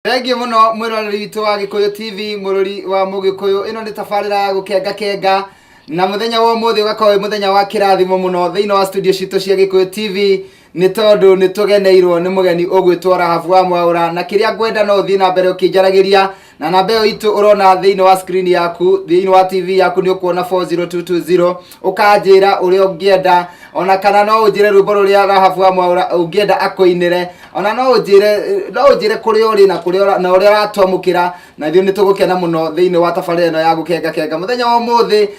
Thengi muno mwiroreri witu wa Gikuyu TV mururi wa Mugikuyu ino ni tafarira ya gukenga na muthenya wa umuthi ugakorwo muthenya wa kirathimo muno thiini wa studio citu cia Gikuyu TV ni tondu ni tugeneirwo ni mugeni ugwitwa Rahabu wa Mwaura na kiria ngwenda no thii na mbere ukinjaragiria na namba yo itu urona thiini wa screen yaku thiini wa TV yaku ni ukuona 40220 ukanjira uria ungienda ona kana no unjire rwimbo ruria Rahabu wa Mwaura ungienda akoinire ona no unjire kuria uri na kuria na uria ratwamukira na thio ni tugukena muno thiini wa tafarira ino ya gukenga muthenya wa umuthi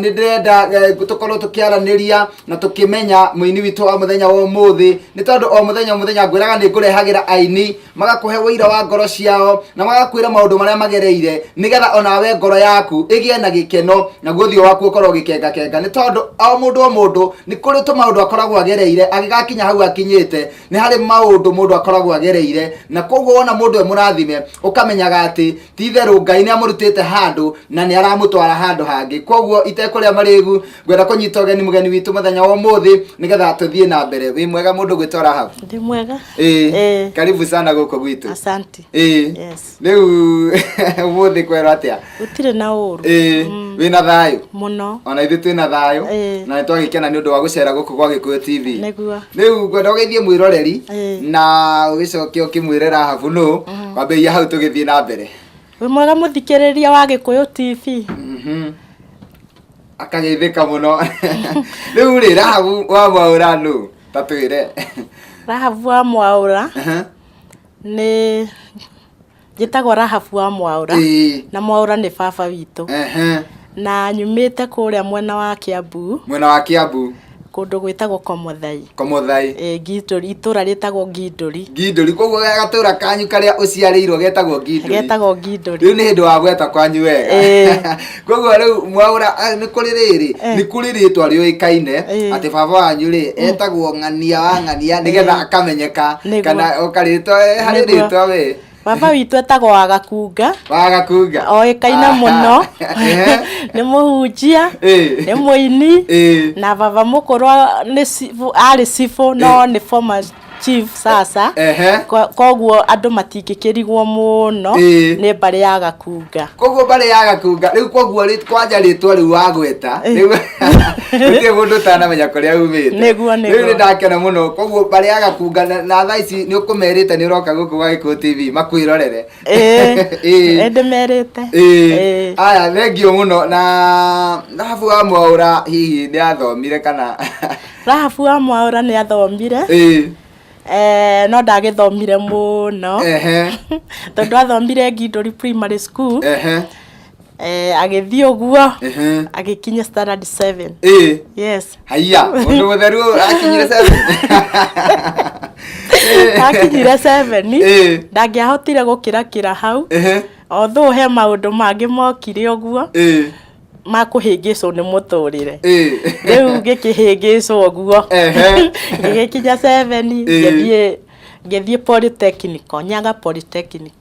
ni ndenda tukorwo tukiaraniria na tukimenya muini witu wa muthenya wa umuthi ni tondu o muthenya ngwiraga ni ngurehagira aini magakuhe wira wa ngoro ciao na magakwira maundu maria magereire nigetha ona we ngoro yaku igie na gikeno na guthio waku ukorwo gikenga ni tondu o mundu ni kuri tu maundu akoragwo agereire agigakinya hau akinyite ni hari maundu mundu akoragwo agereire na koguo ona mundu e murathime ukamenyaga ati ti theru Ngai ni amurutite handu na ni aramutwara handu hangi koguo itekuria marigu gwenda kunyita ogeni mugeni witu muthenya wa umuthi nigetha tuthie na mbere wi mwega mundu gwitwa Rahabu ndi mwega karibu sana guko gwitu asante yes riu umuthi kwera atia utire na uru wina thayu muno ona ithu twina thayu na nitwagikena ni undu wa gucera guku gwa Gikuyu TV negua riu gwenda ugeithie mwiroreri na ugicoke ukimwire Rahabu no kwambe hau tugithie na mbere wi mwega muthikiriria wa Gikuyu TV akageithika muno riu ri Rahabu wa Mwaura no tatwire Rahabu wa Mwaura ni njitagwo Rahabu wa Mwaura na Mwaura ni baba witu na nyumite kuria mwena wa Kiambu kundu gwitagwo Komothai Ginduri itura ritagwo Ginduri koguo gatura kanyu karia uciarirwo getagwo Ginduri riu ni hindu wa gweta kwanyu wega koguo riu Mwaura ni kuri riri ni kuri ritwa rioikaine ati baba wanyu ri etagwo Ng'ania wa Ng'ania nigetha akamenyeka kana ukaritwa hari ritwa we baba witu etagwo Wagakunga oikaina muno ni muhunjia ni muini na baba mukuru ni ari sifo no ni former chief sasa koguo andu matingikirigwo muno ni bari ya Gakunga koguo bari ya Gakunga riu koguo kwanja ritwa riu wagweta riu mundu tanamenya kuria umite riu ndakena muno koguo bari ya Gakunga na thaici ni ukumerite ni uroka guku gwa Gikuyu TV makwirorere endemerite aya thengio muno na Rahabu wa Mwaura hihi ni athomire kana Rahabu wa Mwaura ni athomire no ndagithomire muno tondu athomire Ginduri Primary School agithii uguo agikinya standard 7 yes haya mundu mutheru akinyire 7 akinyire 7 ndangiahotire gukira hau although he maundu mangi mokire uguo makuhingicwo ni muturire riu ngikihingicwo uguo ngikinya 7 ngithie Polytechnic Nyaga Polytechnic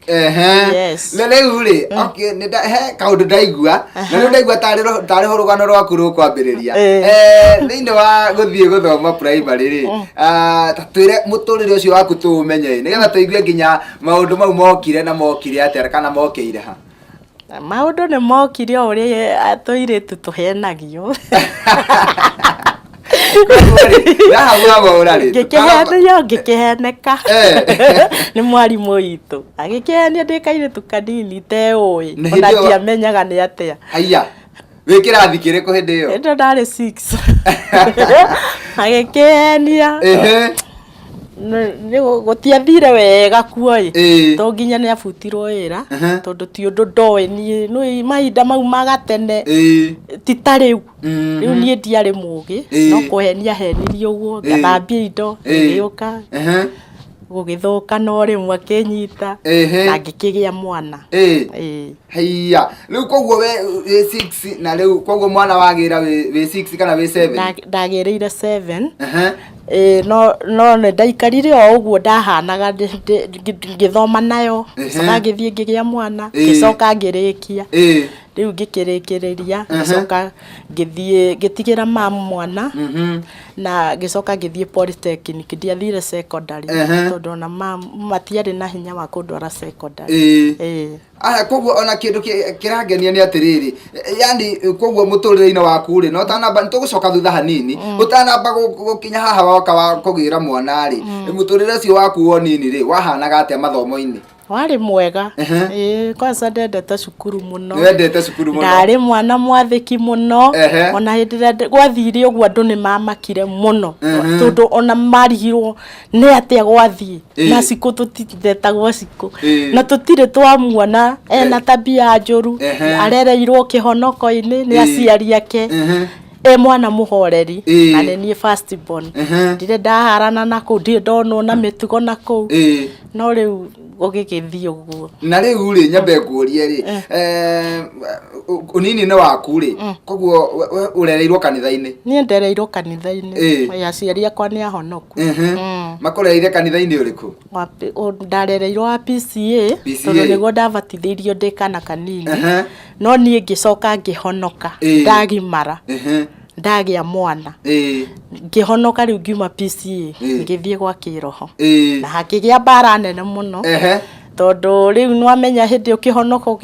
yes riu ri okay ni he kaundu ndaigua na riu ndaigua tari ho rugano rwaku rukwambiriria thiini wa guthie guthoma primary ri tatwire muturire ucio waku tuumenye nigetha tuigue nginya maundu mau mokire atia kana mokeire ha maundu ni mokire uria atoiritu tuhenagio Rahabu wa Mwaura ri ngikiheneka ni mwarimu witu agikihenia ndikaire tukanini teui ona ndiamenyaga ni atia haya wikirathi kiriku hindi iyo ndo ndari 6 agikihenia ni gutiathire wega kuoi to nginya ni abutirwo wira tondu ti undu ndoe ni no mahinda mau magatene titariu riu ni ndiari mugi no kuhenia henirie uguo ngathambia indo ngiuka gugithuka no rimwe akinyita na ngikigia mwana haya riu koguo we 6 na riu koguo mwana wagira we 6 kana we 7 ndagireire 7 no ndaikarire o uguo ndahanaga ngithoma nayo ngithie ngigia mwana ngicoka ngirikia riu ngikirikiria gicoka ngitigira mamu mwana na gicoka ngithie polytechnic ndiathire secondary tondu na mamu matiari na hinya wa kundwara secondary aya koguo ona kindu kirangenia ni atiriri yani koguo muturire-ini waku ri no tanamba nitugucoka thutha hanini utanamba gukinya haha wa kugira mwana ri muturire cio waku wonini ri wahanaga atia mathomo-ini wari mwega kwanza ndendete cukuru muno ndendete cukuru muno ndari mwana mwathiki muno ona hindira gwathire uguo andu ni mamakire muno tondu ona marigirwo ni atia gwathie na ciku tutithetagwo ciku na tutire twamuona ena tabia njuru arereirwo kihonoko-ini ni aciari ake mwana muhoreri na ni first born ndire ndaharana nako ndi ndonwo na mitugo nako no riu gugigithio guo na riu ri nyambe kuurie ri unini ne waku ri koguo urereirwo kanitha-ini ni ndereirwo kanitha-ini ya ciari akwa ni ahonoku makoreire kanitha-ini uriku ndarereirwo wa PCA tondu niguo ndabatithirio ndi kana kanini no nie ngicoka ngihonoka ndagimara ndagia mwana ngihonoka riu ngiuma PCA ngithie gwa kiroho na hakigia bara nene muno tondu riu nwamenya hindi ukihonoka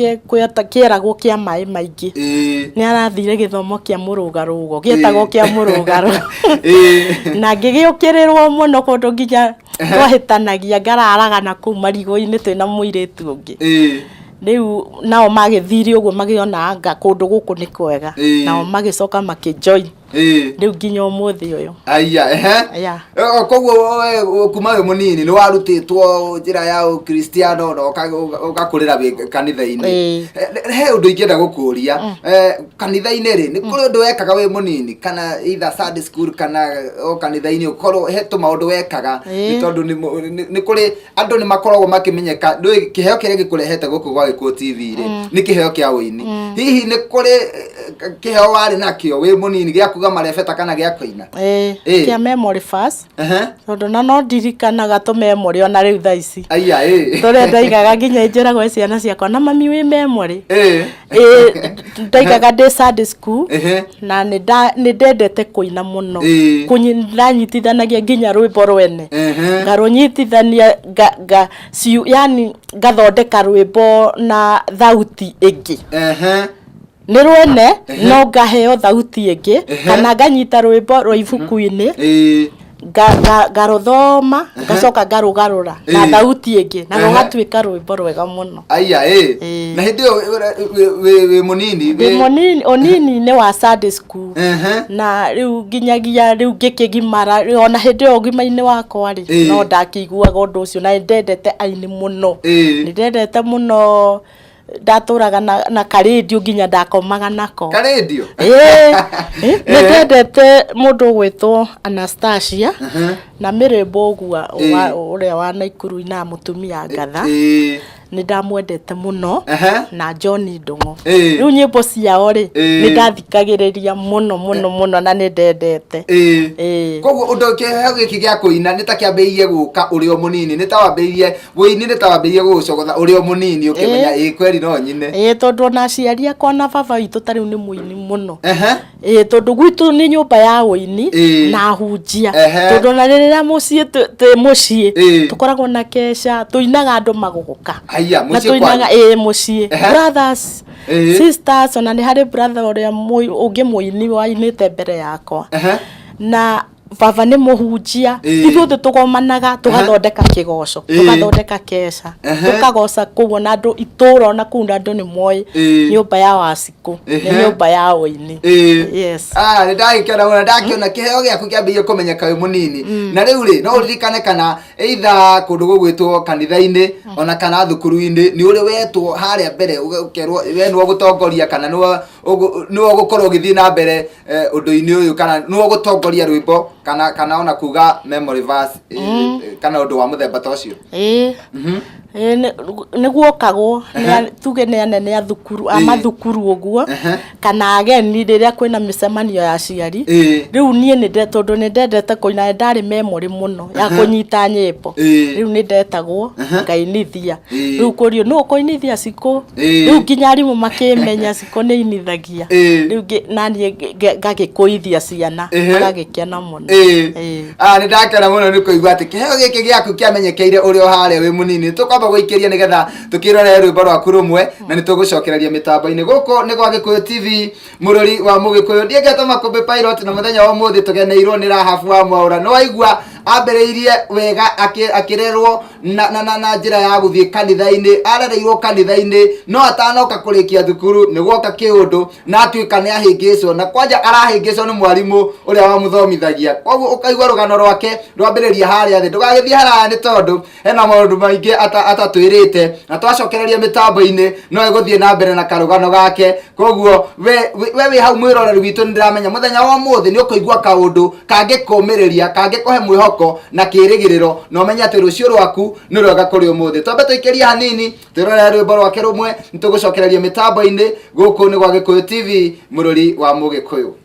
kieragwo kia mai maingi ni arathire githomo kia murugarugo gietagwo kia murugaro na ngigiukirirwo muno kundu nginya twahitanagia ngararaga na kuu marigo-ini twina muiritu ungi riu nao magithire uguo magiona anga kundu guku ni kwega nao magicoka makijoin riu nginya umuthi uyu koguo kuma we munini ni warutitwo njira ya Kristiano no ugakurira kanitha-ini he undu ingienda gukuria kanitha-ini ri ni kuri undu wekaga we munini kana either Sunday school kana kanitha-ini ukorwo he tu maundu wekaga ni tondu ni kuri andu ni makoragwo makimenyeka ndui kiheo kiria gikurehete guku gwa Gikuyu TV ri ni kiheo kia uini hihi ni kuri kiheo wari nakio we munini gia kuga marebeta kana gia kuina kia memory verse tondu na no ndirikanaga tu memory ona riu tha ici tore ndaigaga nginya njiragwo ciana ciakwa na mami wi memory ndaigaga ndi Sunday school na ni ndendete kuina muno ndanyitithanagia nginya rwimbo rwene ngarunyitithania yani ngathondeka rwimbo na thauti ingi ni rwene no ngaheo thauti ingi kana nganyita rwimbo rwa ibuku-ini garuthoma ngacoka ngarugarura na thauti ingi na rugatuika rwimbo rwega muno na hindi we munini onini ni wa Sunday school na riu nginyagia riu ngikigimara ona hindi o gima-ini wakwa ri no ndakiguaga undu ucio na ndendete aini muno ni ndendete muno ndaturaga na karedio nginya ndakomaga nako karedio ndendete mundu gwitwo Anastasia na mirembo uguo uria wa Naikuru ina mutumia ngatha ni ndamwendete muno na John Ndungu riu nyimbo ciao ri ni ndathikagiriria muno na ni ndendete koguo undu kiheo giki gia kuina ni ta kiambeirie guka urio munini ni ta wambeirie guini ni ta wambeirie gucogotha urio munini ukimenya kweri no nyine tondu na ciari akwa na baba witu tariu ni muini muno tondu gwitu ni nyumba ya uini na hunjia tondu na riria mucii mucii tukoragwo na kesha tuinaga andu maguguka na tuinaga mucii brothers sisters ona ni hari brother uria ungi muini wainite mbere yakwa na baba ni muhunjia ithuothe tugomanaga tugathondeka kigoco tugathondeka kesha tukagoca kuo na andu itura ona kunda andu ni moi nyumba ya Wasiku ni nyumba ya uini ni ndakiona kiheo giaku kiambia kumenyeka we munini na riu ri no uririkane kana either kundu gugwitwo kanitha-ini ona kana thukuru-ini ni uri wetwo haria mbere ugerwo we no gutongoria kana no gukorwo githii na mbere undu-ini uyu kana no gutongoria rwimbo kana ona kuga memory verse kana undu wa muthemba ta ucio niguo kagwo tuge ne anene a thukuru amathukuru uguo kana ageni riria kwina micemanio ya ciari riu nie ni tondu ni ndendete kuina ndari memory muno ya kunyita nyimbo riu ni ndetagwo ngainithia riu kurio no kuinithia ciko riu kinyarimu makimenya ciko ni inithagia riu nani ngagikuithia ciana agagikena muno ni ndakena muno ni kuigua ati kiheo giki giaku kiamenyekeire urio hare wi munini tukamba guikiria nigetha tukirore rwimbo rwaku rumwe na nitugucokereria mitambo-ini guko ni gwa Gikuyu TV murori wa Mugikuyu ndiegete Makumbi Pilot na muthenya wa muthi tugeneirwo ni Rahabu wa Mwaura no aigua ambiriirie wega akirerwo na njira ya guthie kanitha-ini arereirwo kanitha-ini no atanoka kurikia thukuru ni gwoka kiundu na atuika ni ahingicwo na kwanja arahingicwo ni mwarimu uria wa muthomithagia koguo ukaigwa rugano rwake rwambiriria haria thi ndugagithie haraya ni tondu hena maundu maingi atatwirite na twacokereria mitambo-ini no eguthie na mbere na karugano gake koguo we hau mwiroreri witu ndiramenya muthenya wa muthi ni ukuigwa kaundu kangikuumiriria kangikuhe mwihoko na kirigiriro no menya ati rucio rwaku ni rwega kuri umuthi twambe tuikiria hanini twirorere rwimbo rwake rumwe nitugucokereria mitambo-ini guku ni gwa Gikuyu TV murori wa Mugikuyu.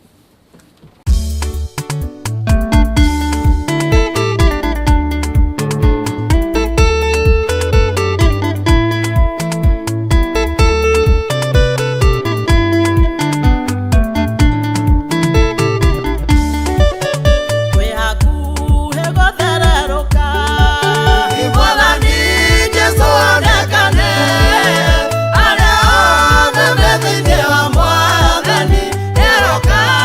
Roka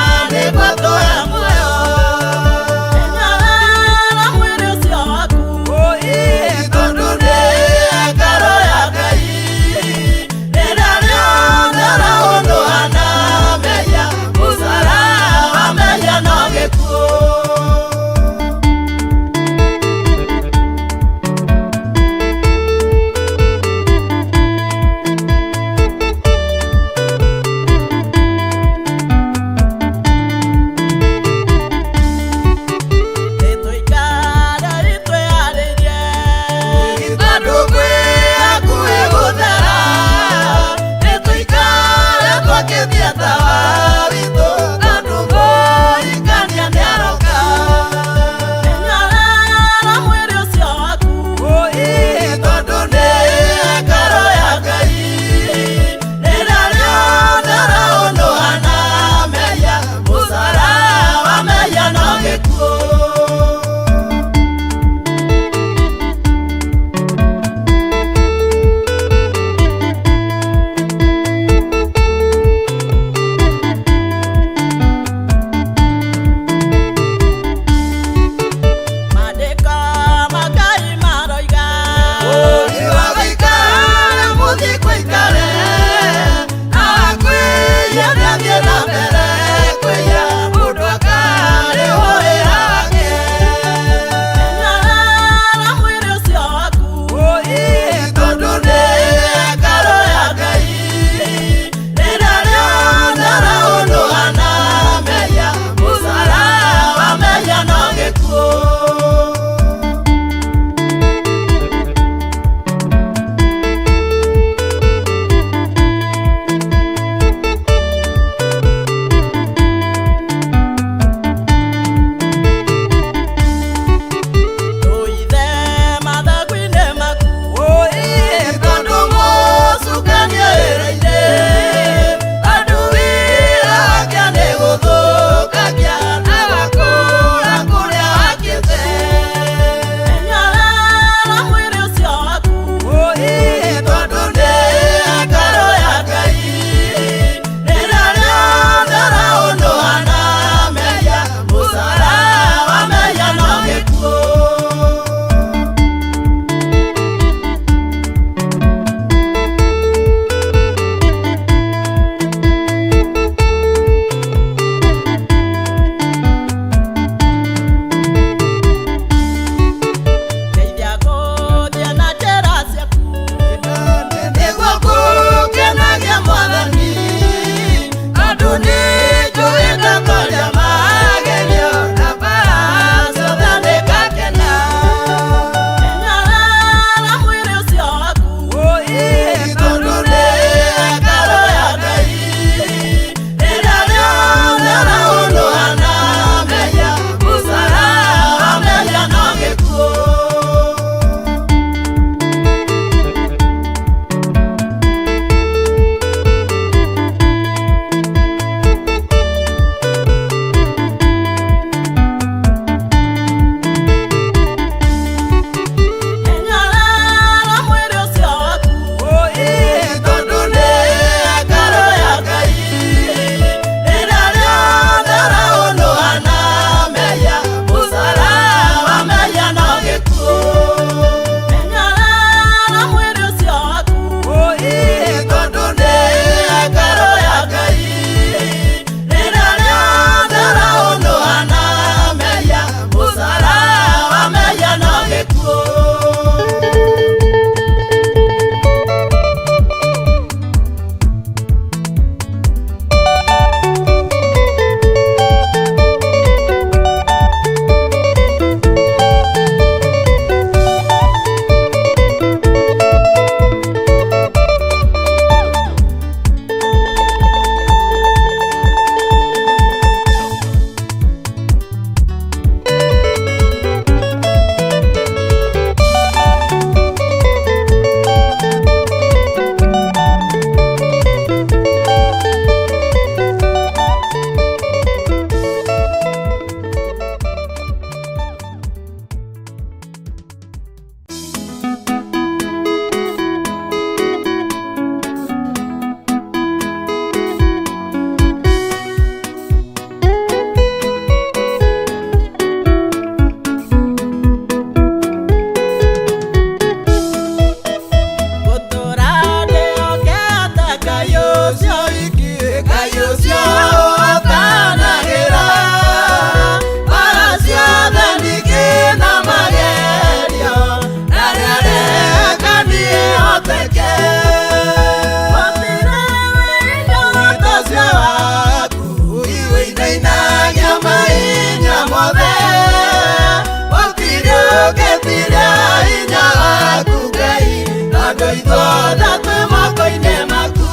ithuothe twi moko-inĩ maku.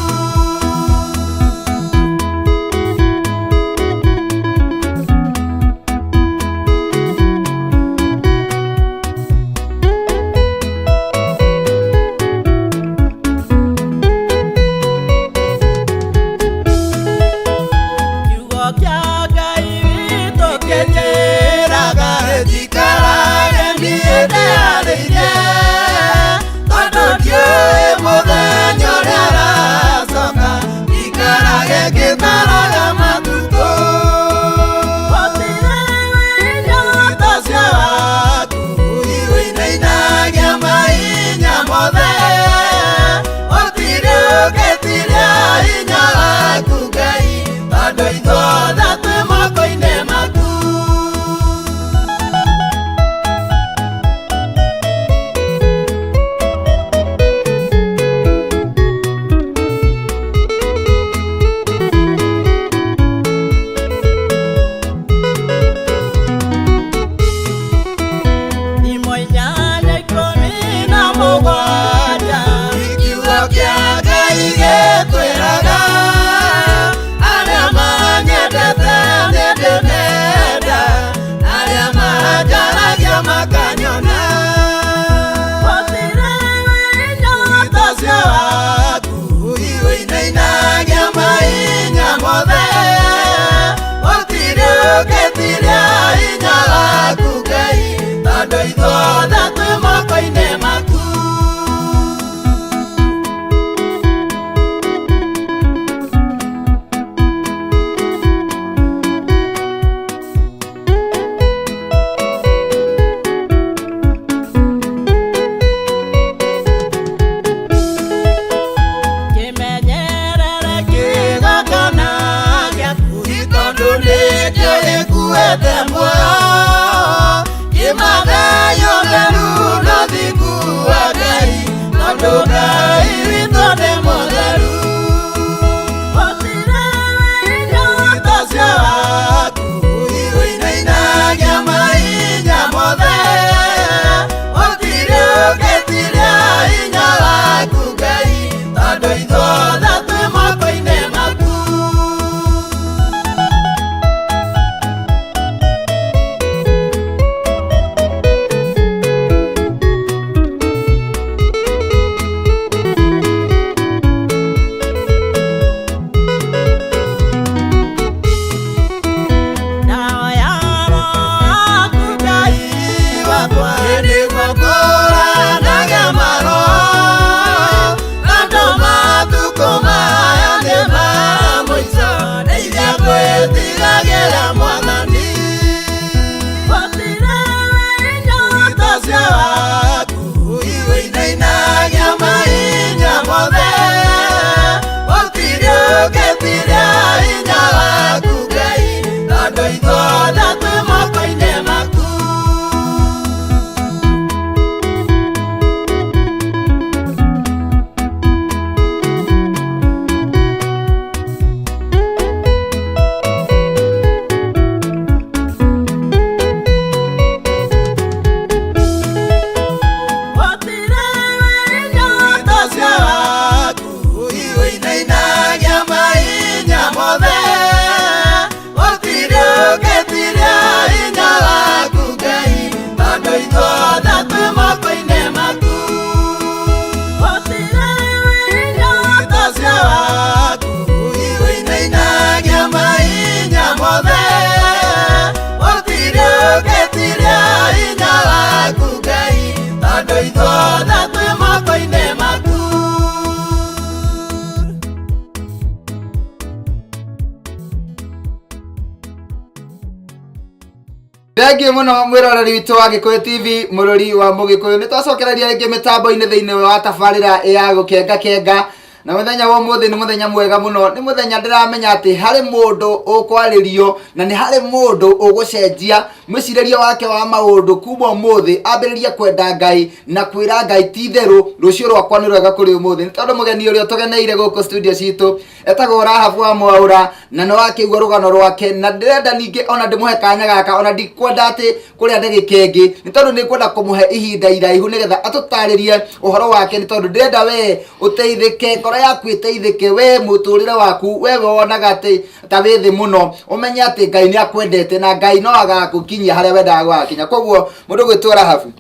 Thangi muno mwiroreri witu wa Gikuyu TV murori wa Mugikuyu ni twacokereria ringi mitambo-ini thiini wa tabarira ya gukenga kenga na muthenya wa muthi ni muthenya mwega muno ni muthenya ndiramenya ati hari mundu ukwaririo na ni hari mundu ugucenjia mwiciririo wake wa maundu kuma muthi ambiririe kwenda Ngai na kwira Ngai ti theru rucio rwakwa ni rwega kuri umuthi tondu mugeni uria tugeneire guku studio citu etagwo Rahabu wa Mwaura na no akigwa rugano rwake na ndirenda ningi ona ndimuhe kanya gaka ona ndikwenda ati kuria ndegikengi ni tondu ni kwenda kumuhe ihinda iraihu nigetha atutaririe uhoro wake ni tondu ndirenda we uteithike ngoro yaku iteithike we muturire waku we wonaga ati ta withi muno umenye ati Ngai ni akwendete na Ngai no agagukinyia haria wendaga gwakinya koguo mundu gwitwa Rahabu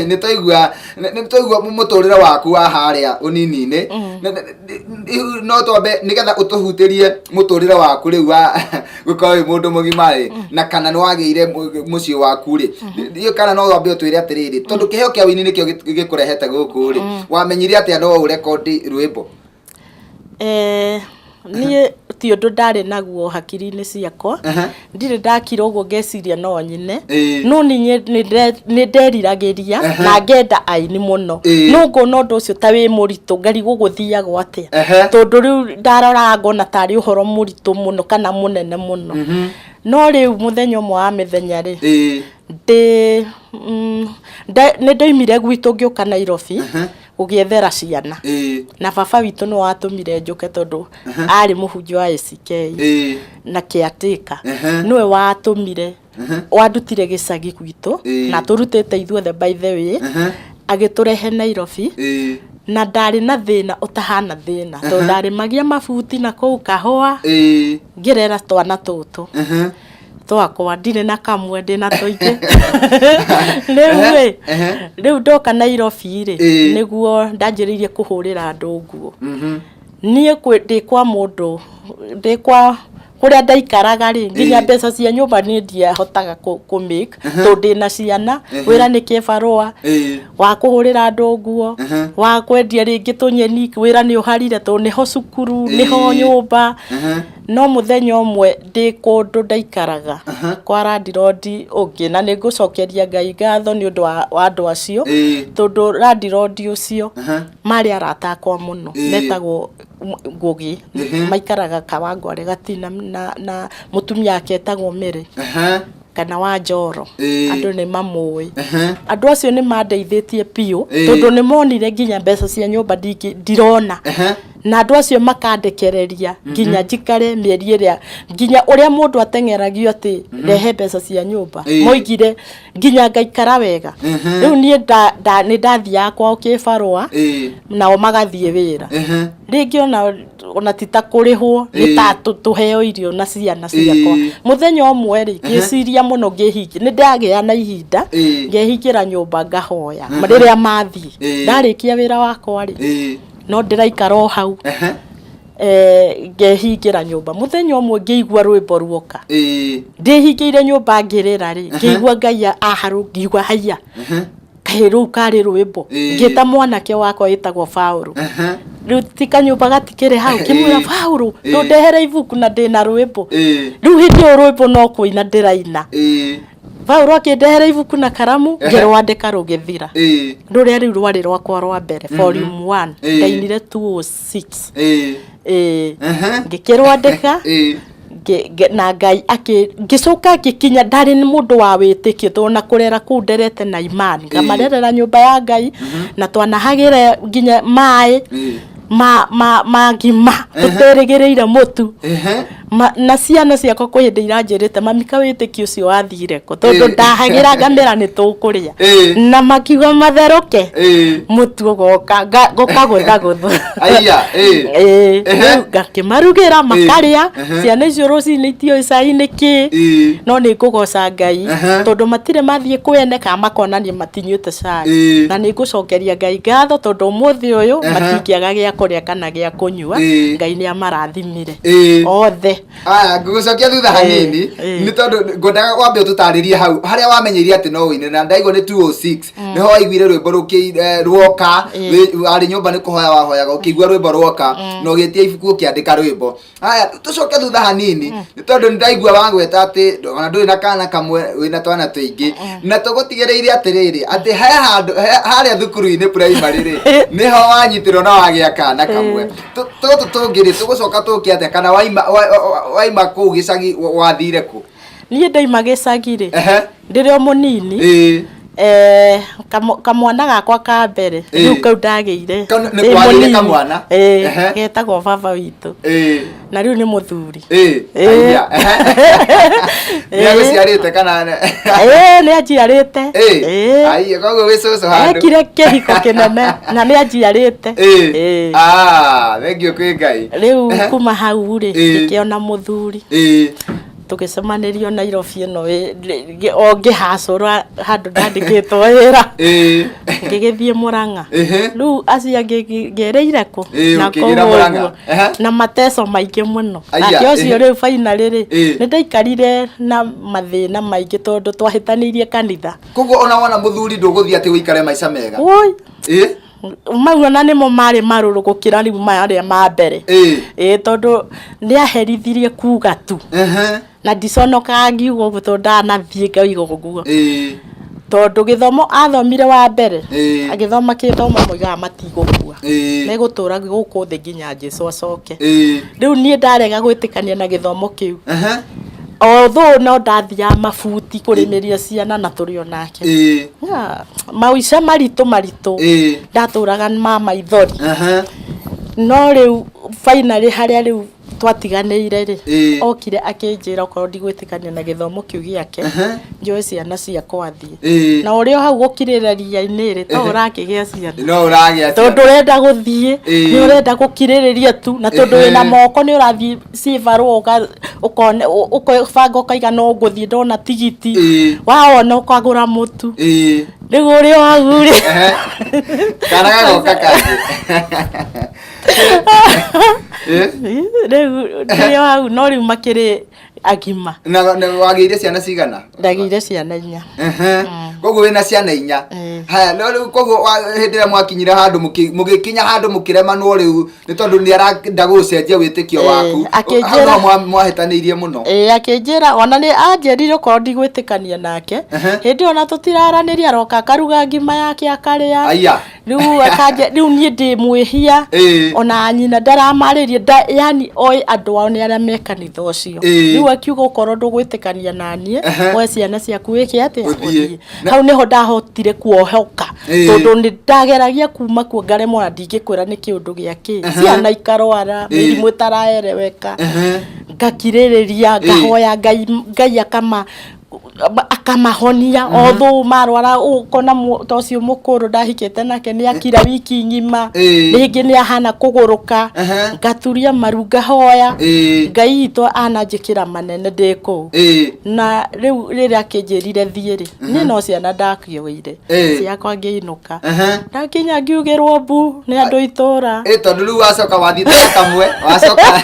ni toigua muturire waku wa haria unini-ini no twambe nigetha utuhutirie muturire waku riu wa gukorwo mundu mugima na kana ni wagiire mucii waku ri iyo kana no twambe utwire atiriri tondu kiheo kia wini nikio gikurehete guku ri wamenyire atia no urekodi rwimbo nie ti undu ndari naguo hakiri-ini ciakwa ndire ndakira uguo ngeciria no nyine no ni nderiragiria na ngenda aini muno no ngona undu ucio ta wi muritu ngari guguthia gwatia tondu riu ndarora ngona tari uhoro muritu muno kana munene muno no riu muthenya umwe wa mithenya ri ni ndoimire gwitu ngiuka Nairobi ugiethera ciana na baba witu no watumire njuke tondu ari muhunji wa ACK na kiatika niwe watumire wandutire gicagi gwitu na turutete ithuothe by the way agiturehe Nairobi na ndari na thina utahana thina tondu ndari magia mabuti na kou kahua ngirera twana tutu twakwa ndire na kamwe ndina tuingi riu ndoka Nairobi ri niguo ndanjiririe kuhurira andu nguo nie ndikwa mundu ndikwa kuria ndaikaraga ri nginya mbeca cia nyumba ni ndia hotaga ku make tondu ndina ciana wira ni kibarua wa kuhurira andu nguo wa kwendia ringi tunyeni wira ni uharire tondu niho cukuru niho nyumba no muthenya umwe ndi kundu ndaikaraga kwa Landlord ungi na ningucokeria Ngai ngatho ni undu wa andu acio tondu Landlord ucio mari arata akwa muno metagwo Ngugi maikaraga Kawangware Gatina na mutumia yake etagwo Mere kana wa Njoro andu ni mamui andu acio ni mandeithitie piu tondu ni monire nginya mbeca cia nyumba ndirona na andu acio makandekereria nginya njikare mieri iria nginya uria mundu atengeragio ati rehe mbeca cia nyumba moigire nginya ngaikara wega riu nie ni ndathia kwao kibarua nao magathie wira ringi ona tita kurihwo ni ta tuheo irio na ciana ciakwa muthenya umwe ri ngiciria muno ngihingi ni ndagia na ihinda ngehingira nyumba ngahoya riria mathie ndarikia wira wakwa ri no ndiraikara hau ngehingira nyumba muthenya umwe ngiigua rwimbo ruoka ndihingire nyumba ngirira ri ngiigua Ngai aharu ngiigua haya riu kari rwimbo ngita mwanake wakwa etagwo Faulu riu tika nyumba gatikire hau kimwira Faulu ndo ndehere ibuku na ndina rwimbo riu hindi rwimbo no kuina ndiraina Faulu akindehere ibuku na karamu ngirwandika rugithira ruria riu rwari rwakwa rwa mbere volume 1 ndainire 206 ngikirwandika na Ngai ngicoka ngikinya ndari ni mundu wa witikio tona kurera ku nderete na imani ngamarerera nyumba ya Ngai na twanahagire nginya mai ngima tuterigireire mutu na ciana ciakwa kwa hindi iranjirite mamika witikio ucio wathire ko tondu ndahagira ngamera ni tukuria na makiuga matheruke mutu goka gwetha guthu ngakimarugira makaria ciana icio rucini itio icai-ini ki no ni ngugoca Ngai tondu matire mathie kwene ka makonania matinyuite cai na ni ngucokeria Ngai ngatho tondu muthi uyu matingiaga gia kuria kana gia kunyua Ngai ni amarathimire othe aya ngugucokia thutha hanini ni tondu ngwendaga wambe ututaririe hau haria wamenyeire ati no wine na ndaigo ni 206 niho waiguire rwimbo ruoka ari nyumba ni kuhoya wahoyaga ukigua rwimbo ruoka no getia ibuku ukiandika rwimbo aya tucoke thutha hanini ni tondu ndaigua wangweta ati ona nduri na kana kamwe wina twana tuingi na tugutigereire atiriri ati haria thukuru-ini primary ri niho wanyitirwo na wagia kana kamwe tungiri tugucoka tukiate kana waima kuu gicagi wathire ku niĩ ndaima gĩcagi rĩ ndĩrĩ o mũnini kamwana gakwa ka mbere rĩu kau ndagĩire nĩ kwagĩire kamwana getagwo baba witũ na rĩu nĩ mũthuri nĩ agũciarĩte kana nĩ anjiarĩte aiya koguo wĩ cũcũ handũ ekire kĩhiko kĩnene na nĩ anjiarĩte thengio kwĩ Ngai rĩu kuma hau rĩ ngĩkĩona mũthuri tugicemanĩrio Nairobi ĩno o ngĩhacũra handũ ndandĩkĩtwo wĩra ngĩgĩthiĩ Mũrang'a rĩu acia ngĩereire kũ na koguo na mateso maingĩ mũno nake ũcio rĩu finally rĩ nĩ ndaikarire na mathĩna maingĩ tondũ twahĩtanĩirie kanitha koguo ona wona mũthuri ndũgũthiĩ atĩ ũikare maica mega mau na nĩmo marĩ marũrũ gũkĩra rĩu marĩa ma mbere tondũ nĩaherithirie kuga tu na ndiconokaga ngiuga ũguo tondũ ndanathiĩ ngauga ũguo tondũ gĩthomo athomire wa mbere agĩthoma kĩthomo moigaga matigũkua megũtũra gũkũ thĩ nginya Jesũ acoke rĩu niĩ ndarega gwĩtĩkania na gĩthomo kĩu although no ndathiaga mabuti kũrĩmĩria ciana na tũrĩ onake maica maritũ ndatũraga ma maithori no rĩu finally harĩa rĩu twatiganĩire rĩ okire akĩnjĩra okorwo ndigwĩtĩkania na gĩthomo kĩu gĩake njoe ciana ciakwa thiĩ na ũrĩ o hau gũkirĩrĩria-inĩ rĩ to ũrakĩgĩa ciana tondũ ũrenda gũthiĩ nĩ ũrenda gũkirĩrĩria tu na tondũ wĩna moko nĩ ũrathiĩ cibarwo ũkabanga ũkaiga no ngũthiĩ ndona tigiti wawona ũkagũra mũtu rĩu ũrĩ o hau rĩ kana gagoka kangĩ rĩu ndĩrĩ hau no rĩu makĩrĩ agima na wagĩire ciana cigana ndagĩire ciana 4 koguo wĩna ciana 4 haya no rĩu koguo hĩndĩ ĩrĩa mwakinyire handũ mũgĩkinya handũ mũkĩremanwo rĩu nĩ tondũ nĩ arenda gũcenjia wĩtĩkio waku hau mwahĩtanĩirie mũno akĩnjĩra ona nĩ anjĩrire okorwo ndigwĩtĩkania nake hĩndĩ ona tũtiraranĩria aroka akaruga ngima yake akarĩa rĩu niĩ ndĩmwĩhia ona nyina ndaramarĩria yani oĩ andũ ao nĩ arĩa me kanitha ũcio rĩu akiuga okorwo ndũgwĩtĩkania naniĩ oe ciana ciaku wĩke atĩa ũthiĩ hau nĩho ndahotire kuohoka tondũ nĩ ndageragia kuma kuo ngaremwo na ndingĩkwĩra nĩ kĩũndũ gĩakĩ ciana ikarwara mĩrimũ ĩtaraereweka ngakirĩrĩria ngahoya Ngai akamahonia although marwara ukona tocio mukuru ndahikite nake ni akira wiki ngima ringi ni ahana kuguruka ngaturia maru ngahoya Ngai itwa ananjikira manene ndiko na riu rira kinjirire thiiri ni no ciana ndakioire ciakwa ngiinuka ndakinya ngiugirwo mbu ni andu itura tondu riu wacoka wathite kamwe wacoka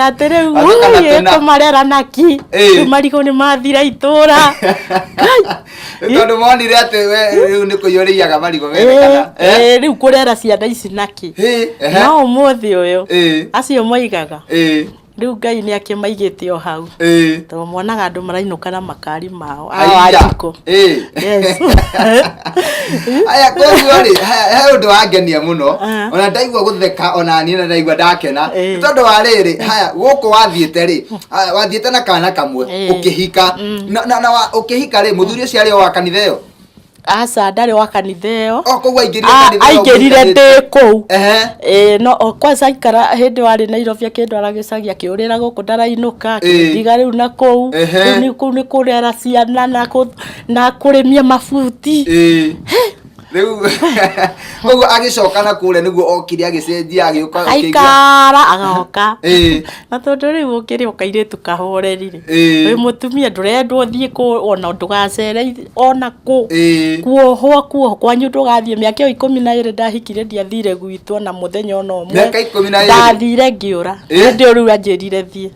atiriu kumarera naki marigo ni mathira itura tondu monire ati riu ni kuyuriaga marigo wekana riu kurera ciana ici naki no umuthi uyu acio moigaga riu Ngai ni akimaigite o hau to mwonaga andu marainuka na makari mao awajiko yes aya koguo ri he undu wangenia muno ona ndaigua gutheka ona ni na ndaigua ndakena tondu wa riri haya guku wathiite ri wathiite na kana kamwe ukihika na ukihika ri muthuri ucio ari wa kanitha iyo asa ndari wa kanitha iyo koguo aingirire ndiko no kwanza ikara hindi wari Nairobi akindwara gicagi akiurira guku ndarainuka akidiga riu na kou ni kurera ciana na kurimia mabuti Riu koguo agicoka na kure niguo okire agicenjia agioka aikara agaoka na tondu riu ukiri ukairitu kahoreri wi mutumia ndurendwo thie ku ona ndugacere ona ku kuohwo kwanyu ndugathie miaka 12 ndahikire ndiathire gwitu ona muthenya ona umwe miaka 12 ndathire ngiura ndio riu anjirire thie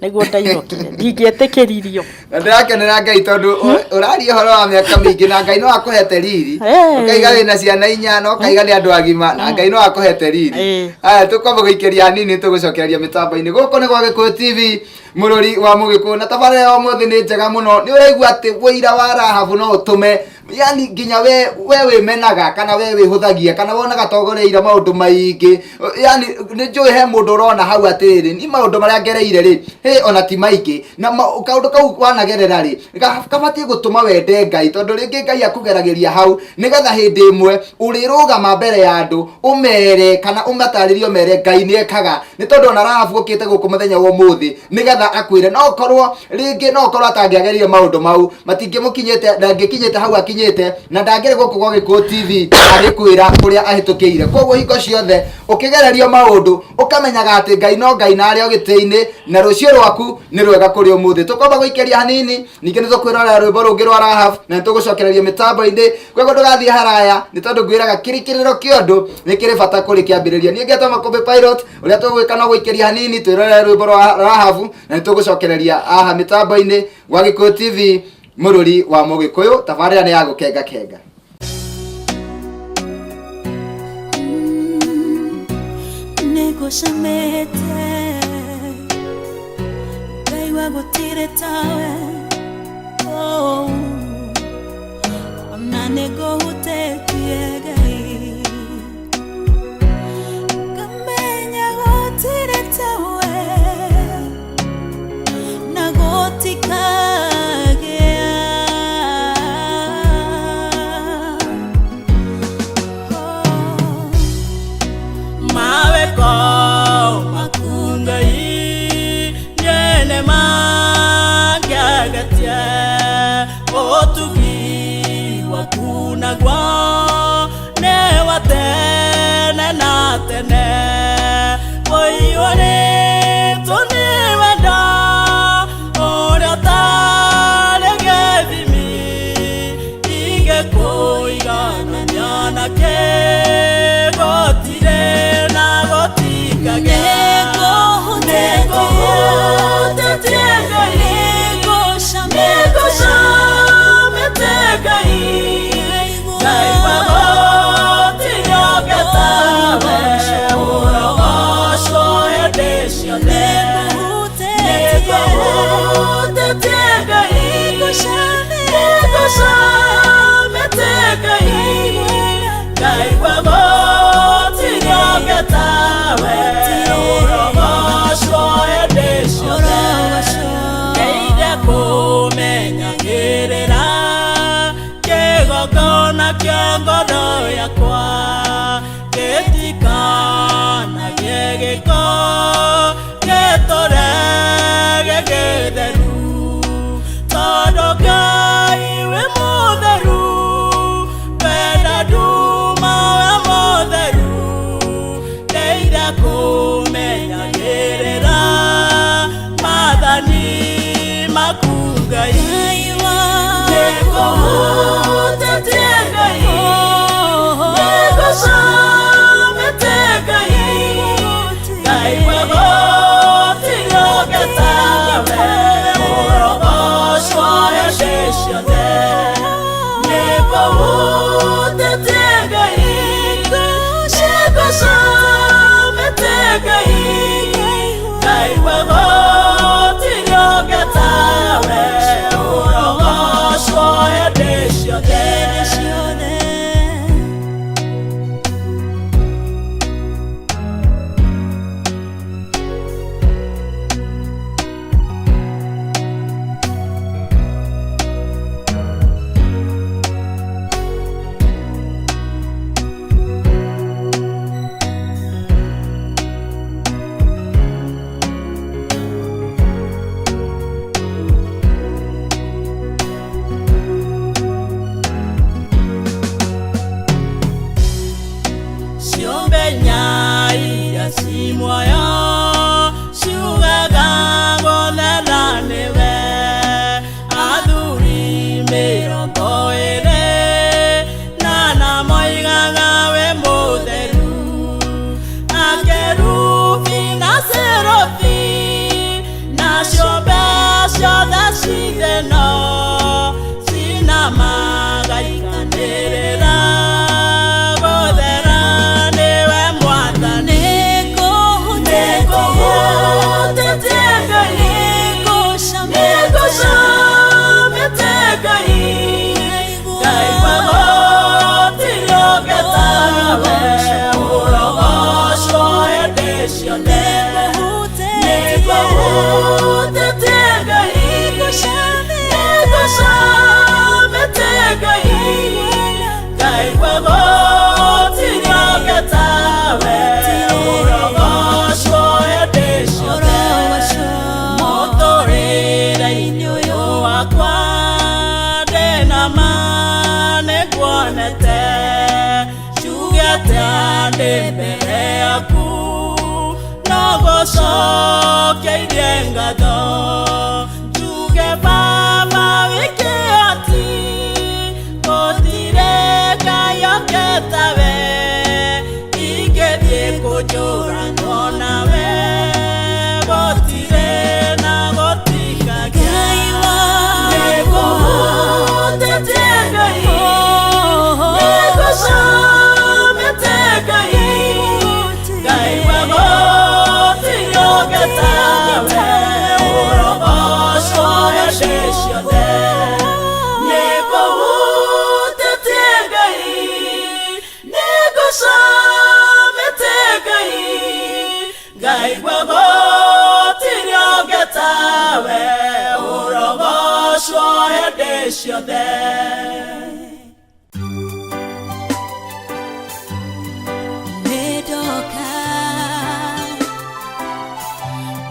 niguo ndainokire ndingitikiririo ndirakenera Ngai tondu urari horo wa miaka mingi na Ngai no akuhete riri ukaiga wina ciana 5 ukaiga ni andu agima na Ngai no akuhete riri aya tukwamba guikeria nini tugucokereria mitambo-ini guko ni gwa Gikuyu TV murori wa Mugikuyu na tabarira ya umuthi ni njega muno ni uraigua ati wira wa Rahabu no utume yani nginya we menaga kana we wihuthagia kana wonaga togoreira maundu maingi yani ni njui he mundu urona hau atiri ni maundu maria ngereire ri ona ti maingi na kaundu kau wanagerera ri kabatie gutuma wende Ngai tondu ringi Ngai akugerageria hau nigetha hindi imwe urirugama mbere ya andu umere kana umataririo mere Ngai ni ekaga ni tondu ona Rahabu ukite guku muthenya wa umuthi nigetha akwire no korwo ringi no korwo atangiageria maundu mau matingimukinyite ndangikinyite hau akinyite na ndangire guku gwa Gikuyu TV agikwira kuria ahitukiire koguo hiko ciothe ukigererio maundu ukamenyaga ati Ngai no Ngai na ario gitini na rucio rwaku ni rwega kuri umuthi tukomba guikeria hanini ningi nitukwirora rwimbo rungi rwa Rahabu na nitugucokereria mitambo-ini kwego ndugathie haraya ni tondu ngwiraga kirikiriro kiondu ni kiri bata kuri kiambiriria ni ngetwa Makombe Pilot uria tugwika no guikeria hanini twirore rwimbo rwa Rahabu na nitugucokereria aha mitambo-ini gwa Gikuyu TV murori wa Mugikuyu tabarira ni ya gukenga kenga negosamete Ngai gutire tawe ona nego utekie Ngai kamenya gutire tawe na gotika ne watene na tene oiore tuni wenda ora tale gevimi ige koiga na nyana ke gotire na goti ithenya iria ci muoyo ciugaga gũthera nĩwe athuri mĩrongo ĩrĩ na moigaga we mũtheru akerubi na serobi na ciũmbe ciothe ciĩ no cina magaikanĩrĩra gũthera nĩwe Mwathani nĩngũhũtĩtie Ngai nĩngũcamĩte Ngai ngaigua gũtirĩ ũngĩ tawe ũrogoco hĩndĩ ciothe nĩngũhũtĩtie Ngai nĩngũcamĩte Ngai ngaigua gũtirĩ ũngĩ tawe ũrogoco hĩndĩ ciothe mũtũrĩre-inĩ ũyũ wakwa ndĩna ma nĩnguonete njugĩte ndĩ mbere yaku no gũcokeire ngatho njuge Baba wĩkĩati gũtirĩ Ngai ũngĩ tawe ingĩthiĩ kũnjũranwo nawe gũtirĩ na gũtikagia nĩngũhũtĩtie Ngai nĩngũcamĩte Ngai ngaigua gũtirĩ ũngĩ tawe ũrogoco hĩndĩ ciothe nĩngũhũtĩtie Ngai nĩngũcamĩte Ngai ngaigua gũtirĩ ũngĩ tawe ũrogoco hĩndĩ ciothe nĩndoka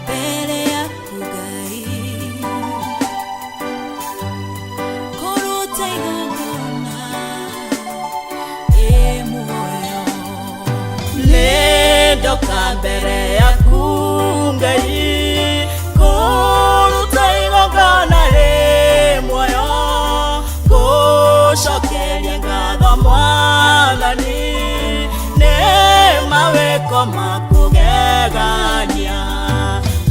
mbere yaku Ngai kũruta igongona muoyo nĩndoka mbere yaku Ngai kũruta igongona rĩ muoyo ngũcokeria ngatho Mwathani nĩ mawĩko makũgegania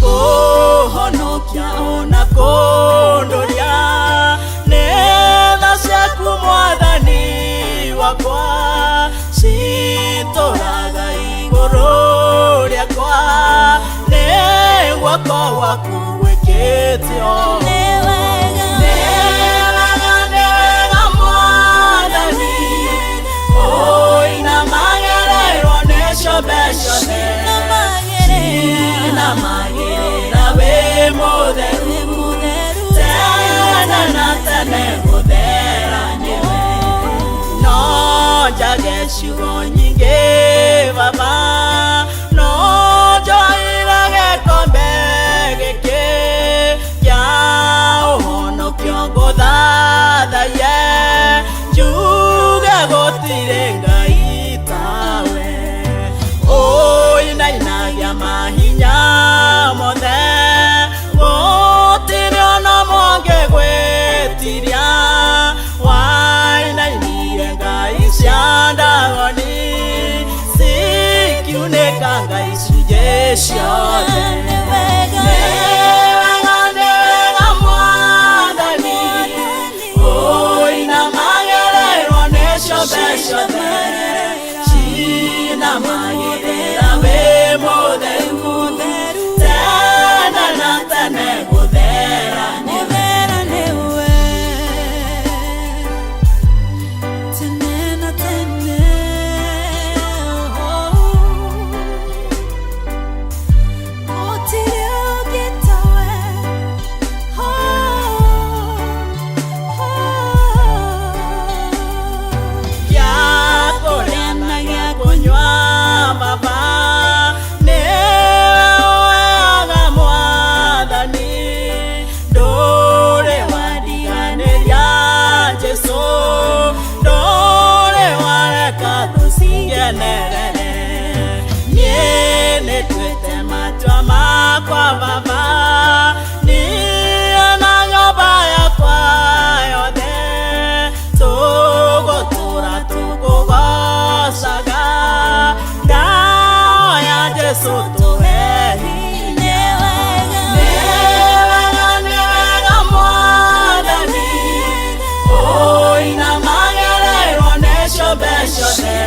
kũhonokia ona kũndũria nĩ tha ciaku Mwathani wakwa citũraga igũrũ rĩakwa nĩ guoko gwaku gwĩkĩte ũũ nĩ wega Mwathani inamagĩrĩrwo nĩ ciũmbe ciothe cinamagĩrĩra wĩ mũtheru tene na tene gũthera nĩwe no njage ciugo nyingĩ Baba no njoire gĩkombe gĩkĩ kĩa ũhonokio ngũthathaiye njuge gũtirĩ Ngai tawe ũinainagia mahinya mothe gũtirĩ ona mũngĩ gwĩtiria wainainire Ngai cia ndagoni cikiunĩka Ngai icunjĩ ciothe nĩ wega Mwathani inamagĩrĩrwo nĩ ciũmbe ciothe cinamagĩrĩra wĩ mũtheru tene na tene gũthera nĩwe tene na tene gũtirĩ ũngĩ kwa baba niye na nyumba yakwa yothe tugutura tukugocaga ndawa ya Jesu tuhe hinya nĩwega Mwathani ina magererwo nĩ ciũmbe ciothe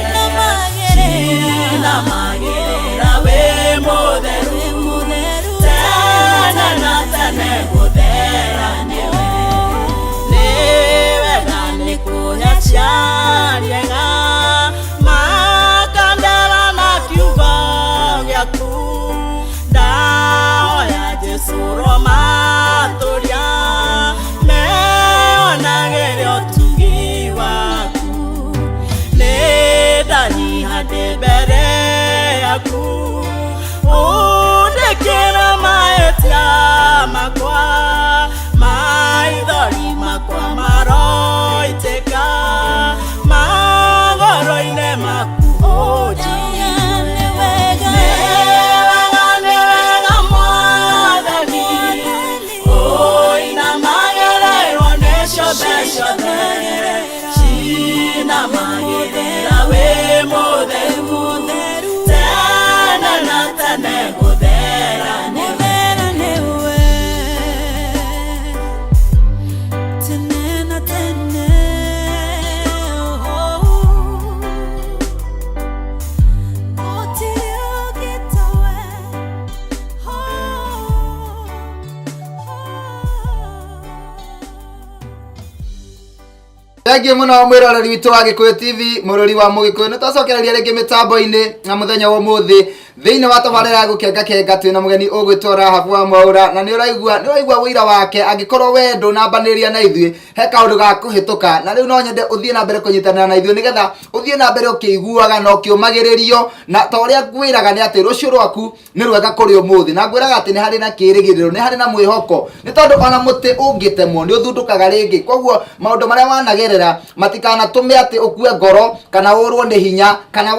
cinamagĩrĩra wĩ mũtheru tene na tene gũthera nĩwe nĩ wega nĩ kũhe ciariega makandera na kiugo gĩaku ndawa ya Jesu romatũria meonagĩre ũtugi waku nĩ ndanyiha ndĩ mbere yaku ũndĩkĩre mahĩtia makwa maithori makwa maroitĩka magoro-inĩ maku ũnjigue nĩ wega Mwathani ina magererwo nĩ ciothe ciothe cinamagĩrĩra wĩ mũtheru tene na tene gũthera nĩwe tene na tene gũtirĩ ũngĩ tawe Thangi muno mwiroreri witu wa Gikuyu TV murori wa Mugikuyu nitwacokereria ringi mitambo-ini na muthenya wa umuthi thiini wa tabarira ya gukenga kenga twina mugeni ugwitwo Rahabu wa Mwaura na ni uraigua wira wake angikorwo we ndunambaniria na ithui he kaundu ga kuhituka na riu no nyende uthie na mbere kunyitanira na ithui nigetha uthie na mbere ukiguaga na ukiumagiririo na ta uria ngwiraga ni ati rucio rwaku ni rwega kuri umuthi na ngwiraga ati ni hari na kirigiriro ni hari na mwihoko ni tondu ona muti ungitemwo ni uthundukaga ringi koguo maundu maria wanagerera matikana tume ati ukue ngoro kana urwo ni hinya kana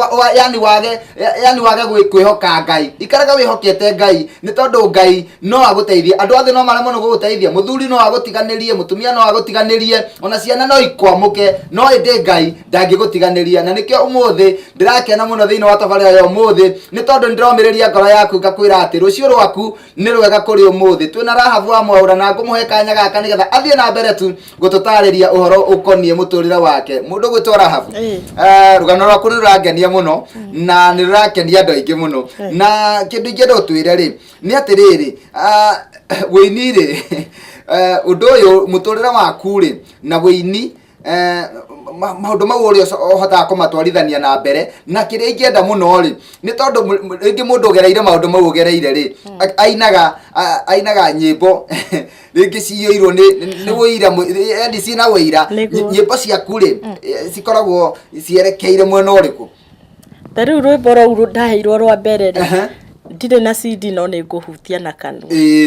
yani wage kwihoka Ngai ikaraga wihokete Ngai ni tondu Ngai no aguteithie andu othe no maremo no guteithia muthuri no agutiganirie mutumia no agutiganirie ona ciana no ikwamuke no ende Ngai ndangigutiganiria na nikio umuthi ndirakena muno thiini wa tabarira ya umuthi ni tondu ndiromiriria ngoro yaku ngakwira ati rucio rwaku ni rwega kuri umuthi twina Rahabu wa Mwaura na ngumuhe kanya gaka nigetha athie na mbere tu gututariria uhoro ukonie muturire wake mundu gwitwo Rahabu rugano rwaku ni rurangenia muno na ni rurakenia andu aingi muno na kindu ingenda utwire ri ni atiriri wini ri undu uyu muturire waku ri na wini maundu mau uri hotaga kumatwarithania na mbere na kiria ingenda muno ri ni tondu ringi mundu ugereire maundu mau ugereire ri ainaga nyimbo ringi ciyoirwo ni wira yani cina wira nyimbo ciaku ri cikoragwo cierekeire mwena uriku tariu rwimbo rou ndaheirwo rwa mbere ri ndire na CD no ni nguhutia na kanu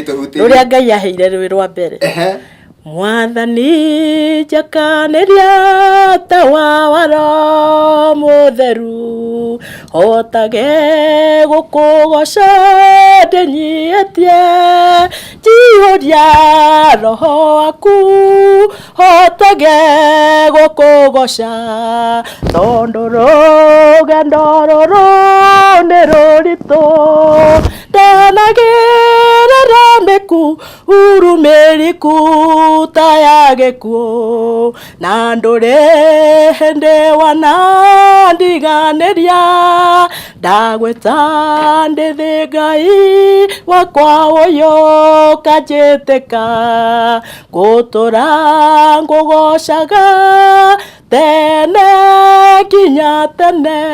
tuhutie ruria Ngai aheire rwi rwa mbere Mwathani njakaneria tawa waro mutheru hotage gukugoca ndinyitie jihoria roho waku hotage gukugoca tondu rugendo ruru ni ruritu ndanagerera meku urumiriku tayagekuo na ndore hende wana ndiganeria ndagweta ndithi Ngai wakwa uyu kanjitika gutura ngugocaga tene kinya tene.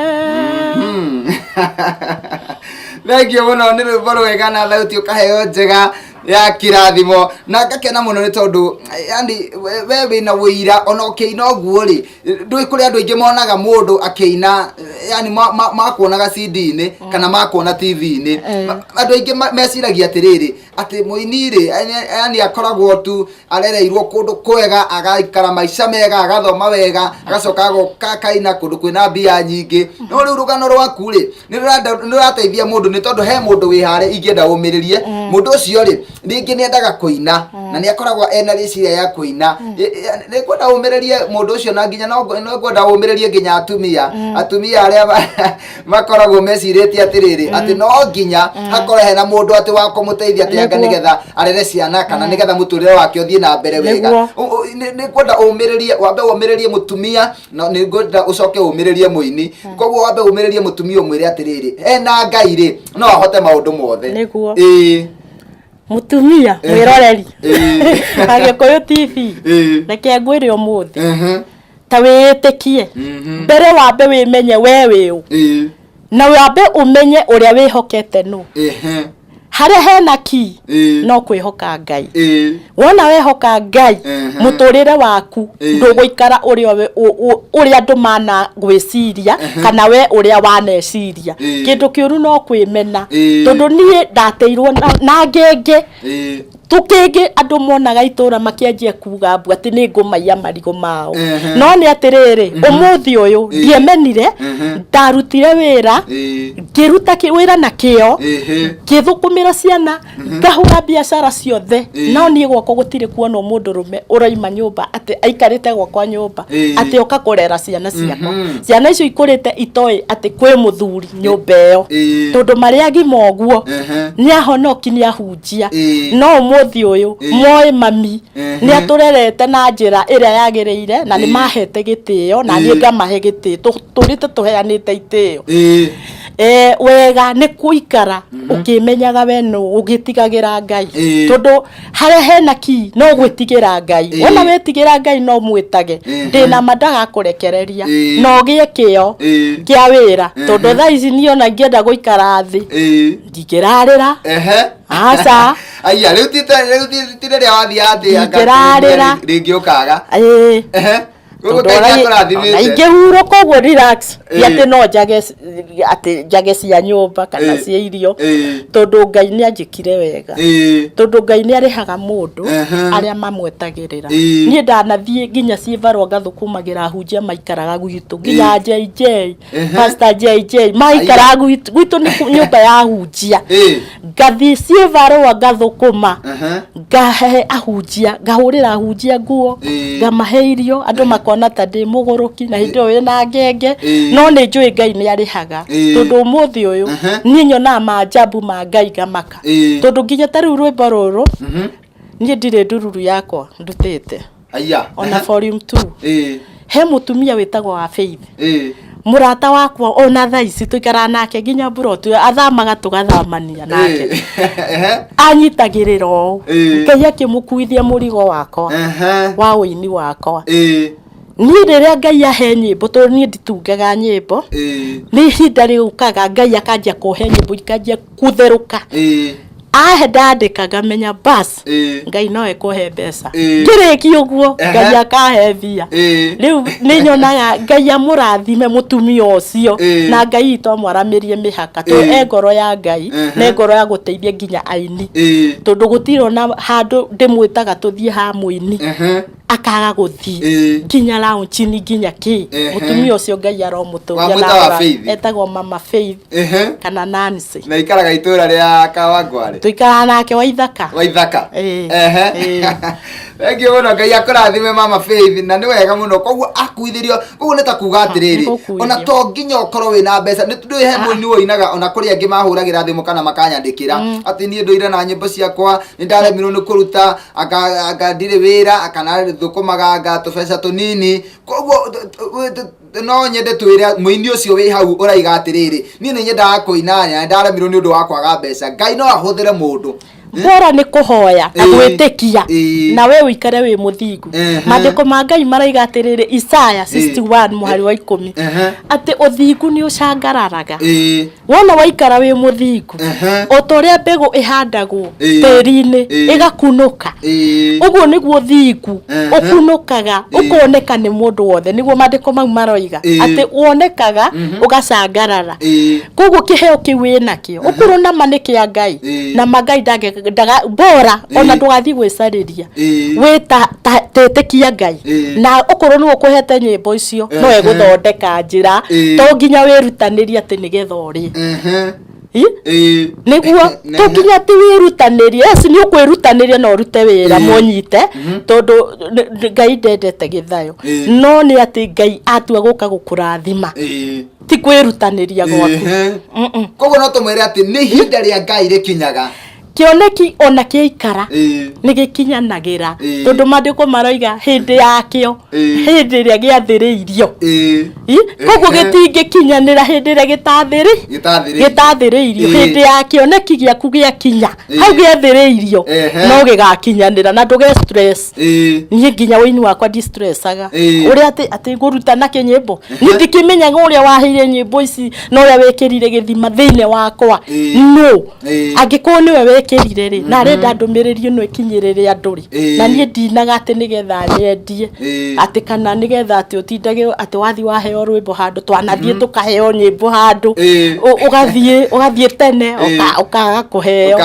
Thank you muno ni rwimbo rwega na thauti ukaheo njega ya kirathimo na ngakena muno ni tondu yani we wina wira ona ukiina oguo ri ndui kuri andu ingi monaga mundu akiina yani makuonaga CD-ini kana makuona TV-ini andu ingi meciragia atiriri ati muini ri yani akoragwo tu arereirwo kundu kwega agaikara maica mega agathoma wega agacoka kaina kundu kwina mbia nyingi no riu rugano rwaku ri ni rurateithia mundu ni tondu he mundu wihare ingienda umiririe mundu ucio ri ringi ni endaga kuina na ni akoragwo ena riciria ya kuina ni kwenda umiririe mundu ucio na nginya no kwenda umiririe nginya atumia aria makoragwo mecirĩtie atiriri ati no nginya hakore hena mundu ati wa kumuteithia ati nigetha arere ciana kana nigetha muturire wake uthie na mbere wega ni kwenda umiririe wambe umiririe mutumia no ni kwenda ucoke umiririe muini koguo wambe umiririe mutumia umwire atiriri ena Ngai ri no ahote maundu mothe mutumia mwiroreri Agikuyu TV reke ngwire umuthi ta witikie mbere wambe wimenye we wiu na wambe umenye uria wihokete no hare hena ki no kwihoka Ngai wona wehoka Ngai muturire waku nduguikara uria andu mana gwiciria kana we uria waneciria kindu kiuru no kwimena tondu nie ndateirwo na ngenge tukingi andu monaga itura makianjia kuga mbu ati ni ngumaiya marigo mao no ni atiriri umuthi uyu ndiemenire ndarutire wira ngiruta wira na kio ngithukumira ciana ngahura biashara ciothe no ni gwako gutire kuona mundu rume uraima nyumba ati aikarite gwakwa nyumba ati oka kurera ciana ciakwa ciana icio ikurite itoi ati kwi muthuri nyumba iyo tondu maria ngimoguo ni ahonoki ni ahunjia no umuthi uyu moe mami ni aturerete na njira iria yagireire na ni mahete gitio na ni ngamahe gitio turite tuheanite itio wega ni kuikara ukimenyaga we no ugitigagira Ngai tondu hare hena ki no gwitigira Ngai ona wetigira Ngai no mwitage ndina madaga kurekereria no gie kio kia wira tondu tha ici ni ona ngienda guikara thi ngikirarira asa aya riu tire ria wathia athi ngikirarira ringi ukaga ingihuro koguo relax ati no njage cia nyumba kana cia irio tondu Ngai ni anjikire wega tondu Ngai ni arihaga mundu aria mamwetagirira ni ndanathie nginya civarwo ngathukumagira hunjia maikaraga gwitu nginya JJ Pastor JJ maikaraga gwitu ni nyumba ya hunjia ngathi civarwo ngathukuma ngahe ahunjia ngahurira hunjia nguo ngamahe irio andu makona ta ndi mugoroki na hindo wina ngenge no ni njui Ngai ni arihaga tondu umuthi uyu ni nyona majabu ma Ngai ngamaka tondu nginya tariu rwimbo ruru ni ndire ndururu yakwa ndutite aya ona volume 2 he mutumia witagwo wa Faith murata wakwa ona tha ici tuikara nake nginya burotu athamaga tugathamania nake anyitagirira Ngai akimukuithia murigo wakwa wa uini wakwa ni riria Ngai ahe nyimbo tondu ni nditungaga nyimbo ni hinda riukaga Ngai akanjia kuhe nyimbo ikanjia kutheruka ahe ndandikaga menya bas Ngai no ekuhe mbeca ngiriki uguo Ngai akahe mbia riu ni nyonaga Ngai amurathime mutumia ucio na Ngai to mwaramirie mihaka to ngoro ya Ngai ne ngoro ya guteithia nginya aini tondu gutiro na handu ndimwitaga tuthie ha muini akaga guthie nginya launch ni nginya ki mutumia ucio Ngai aromuturia na etagwo Mama Faith kana Nancy na ikaraga itura ria Kawangware tuikara nake Waithaka thank you muno Ngai akurathime Mama Faith na ni wega muno koguo akuithirio koguo ni ta kuga atiriri ona to nginya ukorwo wina mbeca ni tundu he muini woinaga ona kuri angi mahuragira thimu kana makanyandikira ati ni nduire na nyimbo ciakwa ni ndaremirwo ni kuruta aka ndire wira akana thukumaga ngatubeca tunini koguo no nyende twira muini ucio wi hau uraiga atiriri ni nyendaga kuina ndaremirwo ni undu wa kwaga mbeca Ngai no ahuthire mundu bora ni kuhoya na gwitikia na we uikare wi muthingu. Mandiko ma Ngai maraiga atiriri Isaya 61 muhari wa 10 ati uthingu ni ucangararaga wona waikara wi muthingu otoria mbegu ihandagwo tiri-ini igakunuka uguo niguo thingu ukunukaga ukoneka ni mundu wothe niguo mandiko mau maroiga ati wonekaga ugacangarara koguo kiheo kiu winakio ukuru na maniki ya Ngai na Ngai ndaga bora ona ndugathi gwicariria wita tetekia Ngai na ukuru ni ukuhete nyimbo icio no eguthondeka njira to nginya wirutaniria ati nigetha uri niguo to nginya ti wirutaniria ni ukwirutaniria no rute wira munyite tondu Ngai ndendete githayo no ni ati Ngai atua guka gukurathima ti kwirutaniria gwaku koguo no tumwire ati ni hinda ria Ngai rikinyaga kioneki ona kiikara ni gikinyanagira tondu mandiko maroiga hindi yakio hindi ria giathiriirio koguo gitingikinyanira hindi ria gitathiriirio hindi yakio neki giaku giakinya hau giathiriirio no gigakinyanira na nduge stress ni nginya wini wakwa di stressaga uria ati nguruta na kinyimbo ni ndikimenyaga uria waheire nyimbo ici no uria wekirire githima thiine wakwa no angiko niwe wekirire ri na renda ndumiriri no ikinyirire anduri na nie ndinaga ati nigetha nyendie ati kana nigetha ati utindage ati wathi waheo rwimbo handu twanathie tukaheo nyimbo handu ugathie tene ukaga kuheo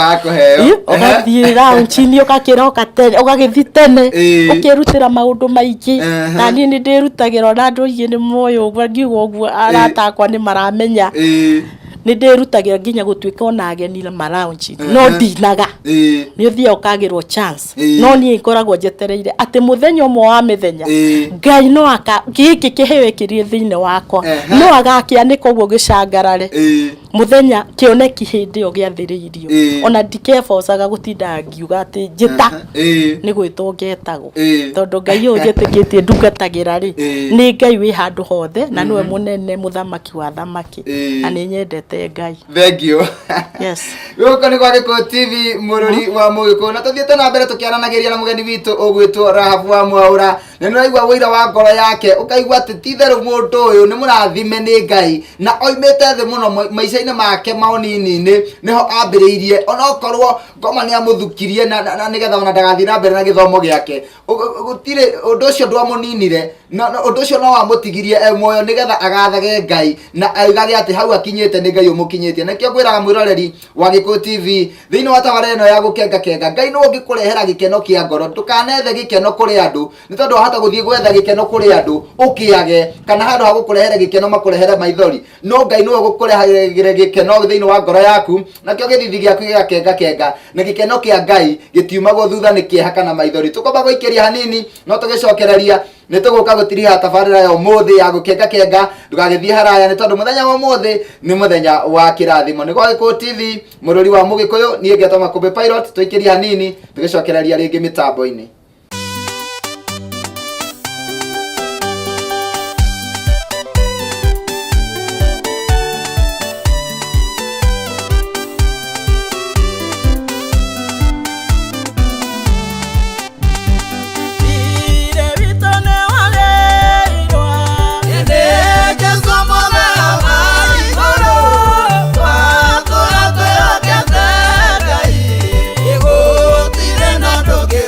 ugathie raunchini ukakiroka tene ugagithi tene ukirutira maundu maingi na nie ni ndirutagira na andu ingi ni moyo uguo ngiuga uguo aratakwa ni maramenya ni ndirutagira nginya gutuika ona ageni na maraunchi no ndinaga ni uthia ukagirwo chance no ni ngoragwo njetereire ati muthenya umwe wa mithenya Ngai no aka giki kihewe kirie thiine wakwa no agakianika uguo gicangarare muthenya kioneki hindi o giathiriirio ona ndikefocaga gutinda ngiuga ati njita ni gwitwo ngetagwo tondu Ngai ujetikitie ndungatagira ri ni Ngai wi handu hothe na niwe munene muthamaki wa thamaki na ni nyendete Ngai. Thank you. Yes. Goko ni kwa Gikuyu TV mururi wa Mugikuyu na tuthiete na mbere tukiaranagiria na mugeni witu ugwitwo Rahabu wa Mwaura na niraigua wira wa ngoro yake ukaigua ati titheru mundu uyu ni murathime ni Ngai na oimete thi muno maica-ini make maonini-ini niho ambiriirie ona okorwo ngoma ni amuthukirie na nigetha ona ndagathi na mbere na githomo giake gutire undu ucio ndwamuninire na undu ucio no amutigirie muoyo nigetha agathage Ngai na aigage ati hau akinyite ni Ngai umukinyitie nakio gwiraga mwiroreri wa Gikuyu TV thiini wa tawara ino ya gukenga Ngai no ngikurehera gikeno kia ngoro tukanethe gikeno kuri andu ni tondu hata guthie gwetha gikeno kuri andu ukiage kana handu ha gukurehere gikeno makurehere maithori no Ngai no gukurehere gikeno thiini wa ngoro yaku nakio githithi giaku gigakenga na gikeno kia Ngai gitiumagwo thutha ni kieha kana maithori tukomba guikiria hanini no tugicokereria ni tuguka gutiriha tabarira ya umuthi ya gukenga ndugagithie haraya ni tondu muthenya wa umuthi ni muthenya wa kirathimo ni kwa Gikuyu TV mururi wa Mugikuyu nie ngetwa Makumbi Pilot tuikiria hanini tugicokereria ringi mitambo-ini.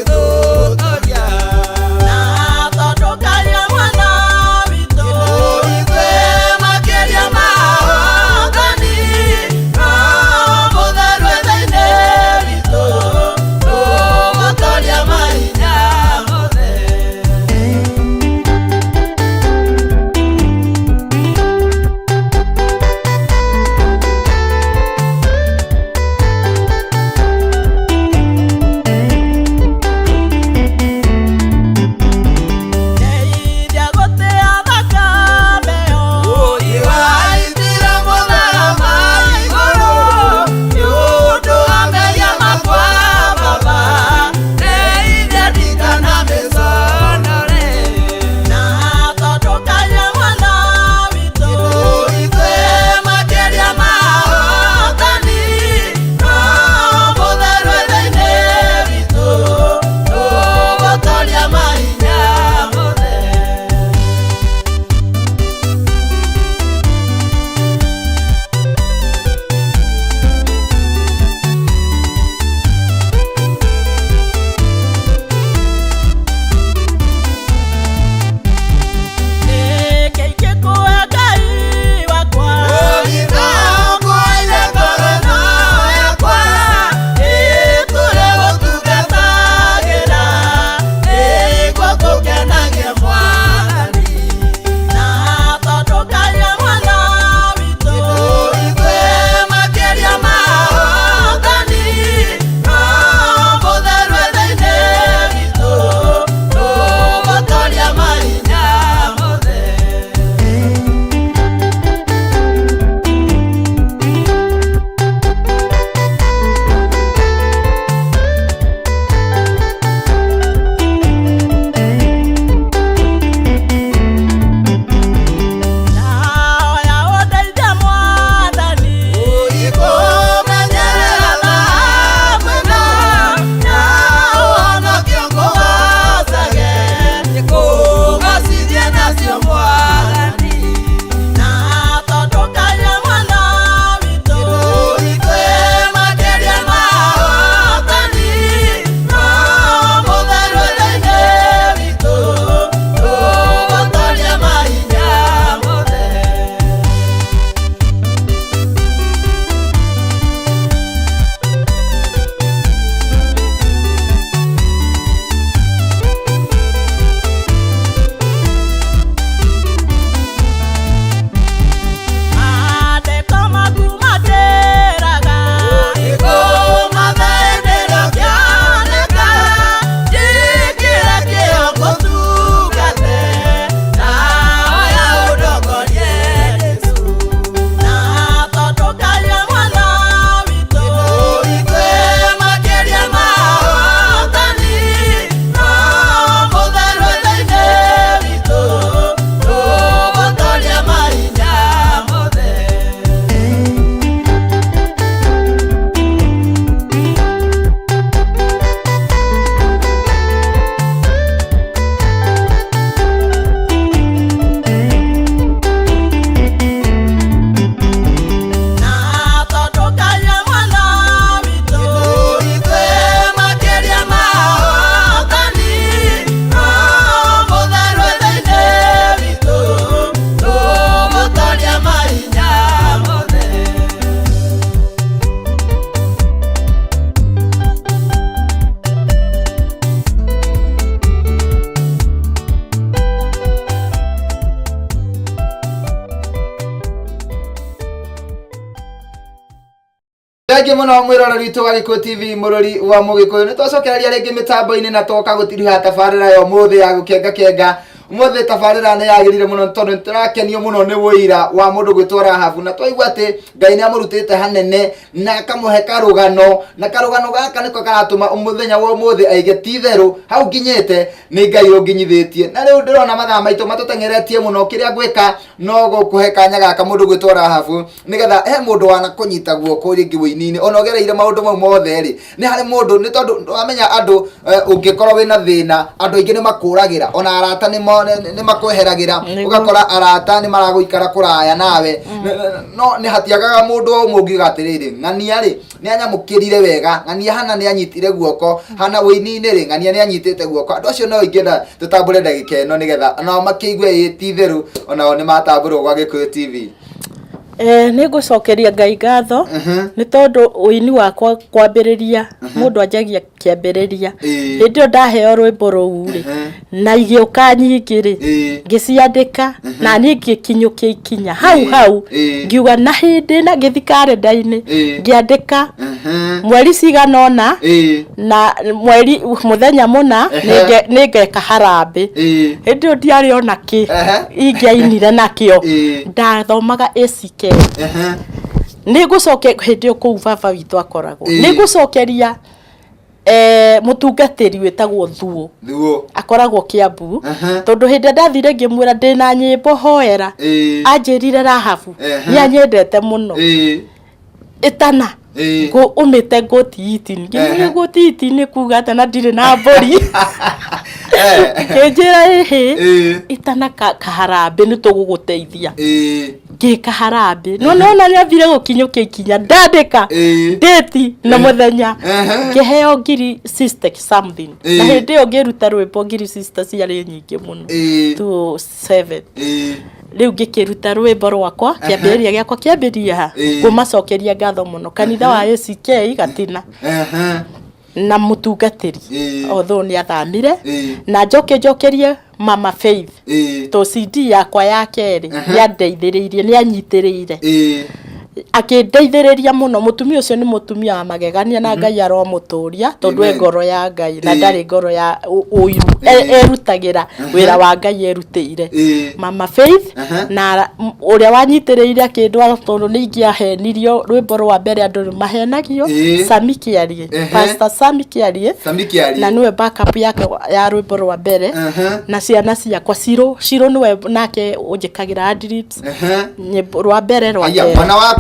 Go, Thank you muno mwiroreri witu wa Gikuyu TV murori wa Mugikuyu ni twacokereria ringi mitambo-ini na toka gutiriha tabarira yo muthi ya gukenga muthi tabarira ne yagirire muno tondu turakenio muno ni wira wa mundu gwitwara hafu na twaigua ati Ngai ni amurutite hanene na akamuhe karugano na karugano gaka niko karatuma umuthenya wa muthi aige titheru hau nginyite ni Ngai unginyithitie na riu ndirona mathaa maitu matutengeretie muno kiria gwika no gukuhe kanya gaka mundu gwitwara hafu nigetha he mundu wana kunyita guoko ringi wini-ini ona ogereire maundu mau mothe ri ni hari mundu ni tondu amenya andu ungikorwo wina thina andu aingi ni makuragira ona arata ni makweheragira ugakora arata ni maraguikara kuraya nawe no ni hatiagaga mundu umwe gatiriri ng'ania ri ni anyamukirire wega ng'ania hana ni anyitire guoko hana wini-ini ri ng'ania ni anyitite guoko andu acio no ingenda tutambure ndagika ino nigetha ona makiigue ititheru ona ni matamburo gwa Gikuyu TV. Ni gucokeria Ngai ngatho ni tondu wini wakwa kwambiriria mundu anjagia kiambiriria hindi ndaheo rwimbo ruu ri na igiuka nyingi ri ngiciandika na ni ngikinyukia ikinya hau ngiuga na hindi na ngithii kalenda-ini ngiandika mweri ciganona na mweri muthenya muna ni ngeka harambe hindi ndiari ona ki ingiainire nakio ndathomaga ACK ni gucoke hindi ku baba witu akoragwo ni gucokeria mutungatiri wetagwo Thuo akoragwo Kiambu tondu hindi ndathire ngimwira ndina nyimbo hoera anjirire Rahabu ni anyendete muno itana go umite gotiti ngi gotiti ni kuga atana ndire na mbori kejera itana kaharambe ni tuguguteithia ngika harambe no na nyathire gukinyukia ikinya ndandika date na muthenya ngiheo ngiri sister something na hindi yo ngiruta rwimbo ngiri sister ciari nyingi muno to 7 riu ngikiruta rwimbo rwakwa kiambiriria giakwa kiambiria kumacokeria ngatho muno kanitha wa ACK Gatina na mutungatiri although ni athamire na njokerie Mama Faith to CD yakwa ya keri ya ndeithiririe ni anyitiriire akindeithiriria muno mutumia ucio ni mutumia wa magegania na Ngai aro muturia tondu ngoro ya Ngai na ndari ngoro ya uyu erutagira wira wa Ngai erutire Mama Faith na uria wanyitiriire akindu tondu ni ingiahenirio rwimbo rwa mbere andu mahenagio Sami Kiarie Pastor Sami Kiarie na niwe backup yake ya rwimbo rwa mbere na ciana ciakwa Shiro niwe nake unjikagira adlibs nyimbo rwa mbere rwa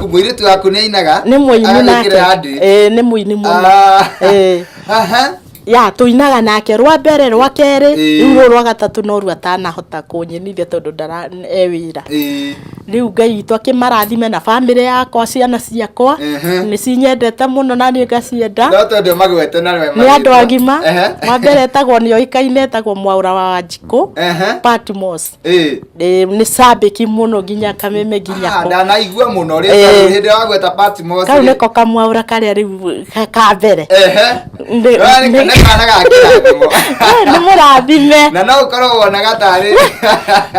mwiritu waku ni ainaga ni muini nake ni muini muno ya tuinaga nake rwa mbere rwa keri riu rwa gatatu no rwa atanahota kunyinithia tondu ndara ewira riu Ngai itu akimarathime na family yakwa ciana ciakwa ni cinyendete muno na ni ngacienda no tondu magwete na rwe ni andu agima wa mbere tagwo ni oikaine tagwo Mwaura wa Wanjiku Patmos ni sabiki muno ginya kameme ginya ko ndanaigua muno ri hindi wagweta Patmos kau niko kamwaura karia riu ka mbere kana gakirathimo ni murathime na no ukorwo wona gatari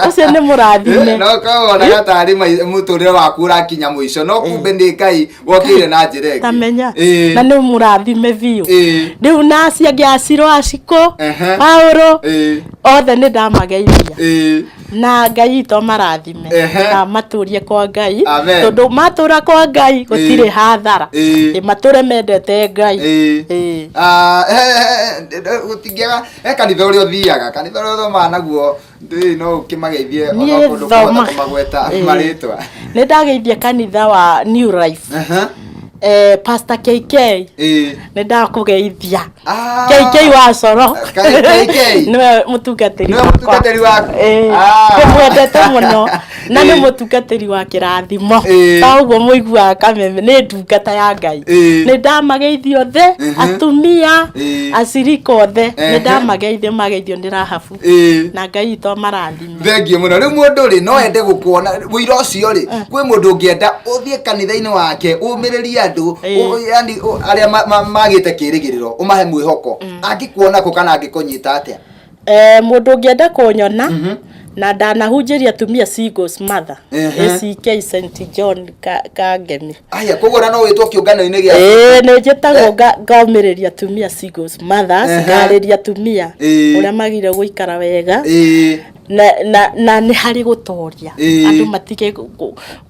ucio ni murathime no ukorwo wona gatari muturire waku urakinya mwisho no kumbe ndi Ngai wokire na njira ĩngĩ tamenya na ni murathime biu riu naci angiacirwo aciko Paulo othe ni ndamageithia na Ngai to marathime na maturie kwa Ngai tondu matura kwa Ngai gutire hathara mature mendete Ngai gutingiaga kanitha uria uthiaga kanitha uria thoma naguo no ukimageithie ona kundu kumagweta maritwa ni ndageithia kanitha wa New Life Pastor KK ni ndakugeithia KK wa Coro niwe mutungatiri waku ndimwendete muno na ni mutungatiri wa kirathimo taguo muigua kameme ni ndungata ya Ngai ni ndamageithio the atumia acirika othe ni ndamageithio mageithio ni Rahabu na Ngai to marathime thengie muno riu mundu ri no ende gukuona wira ucio ri kwi mundu ungienda uthie kanitha-ini wake umiriria andu yani aria magite kirigiriro umahe mwihoko angikuona ko kana angikunyita atia mundu ungienda kunyona na ndanahunjiria tumia singles mother ACK St John Kangemi. Aya kugora no witwo kiungano-ini gia ni njitagwo ngaumiria tumia singles mothers ngariria tumia uria magire guikara wega na ni hari gutoria andu matige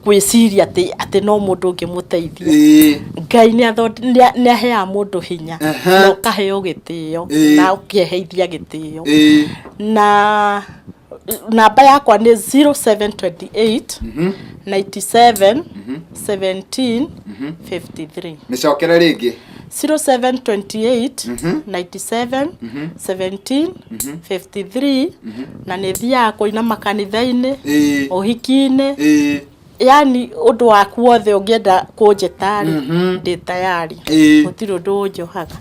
gwiciria ati no mundu ungimuteithia. Ngai ni ahea mundu hinya no kaheo gitio na ukieheithia gitio. Na namba yakwa ni 0728 97 17 53. Nicokera ringi 0728 97 17 53 na ni thia kuina makanitha-ini uhiki-ini yani undu waku wothe ungienda kunjetari ndi tayari gutiri undu njohaga.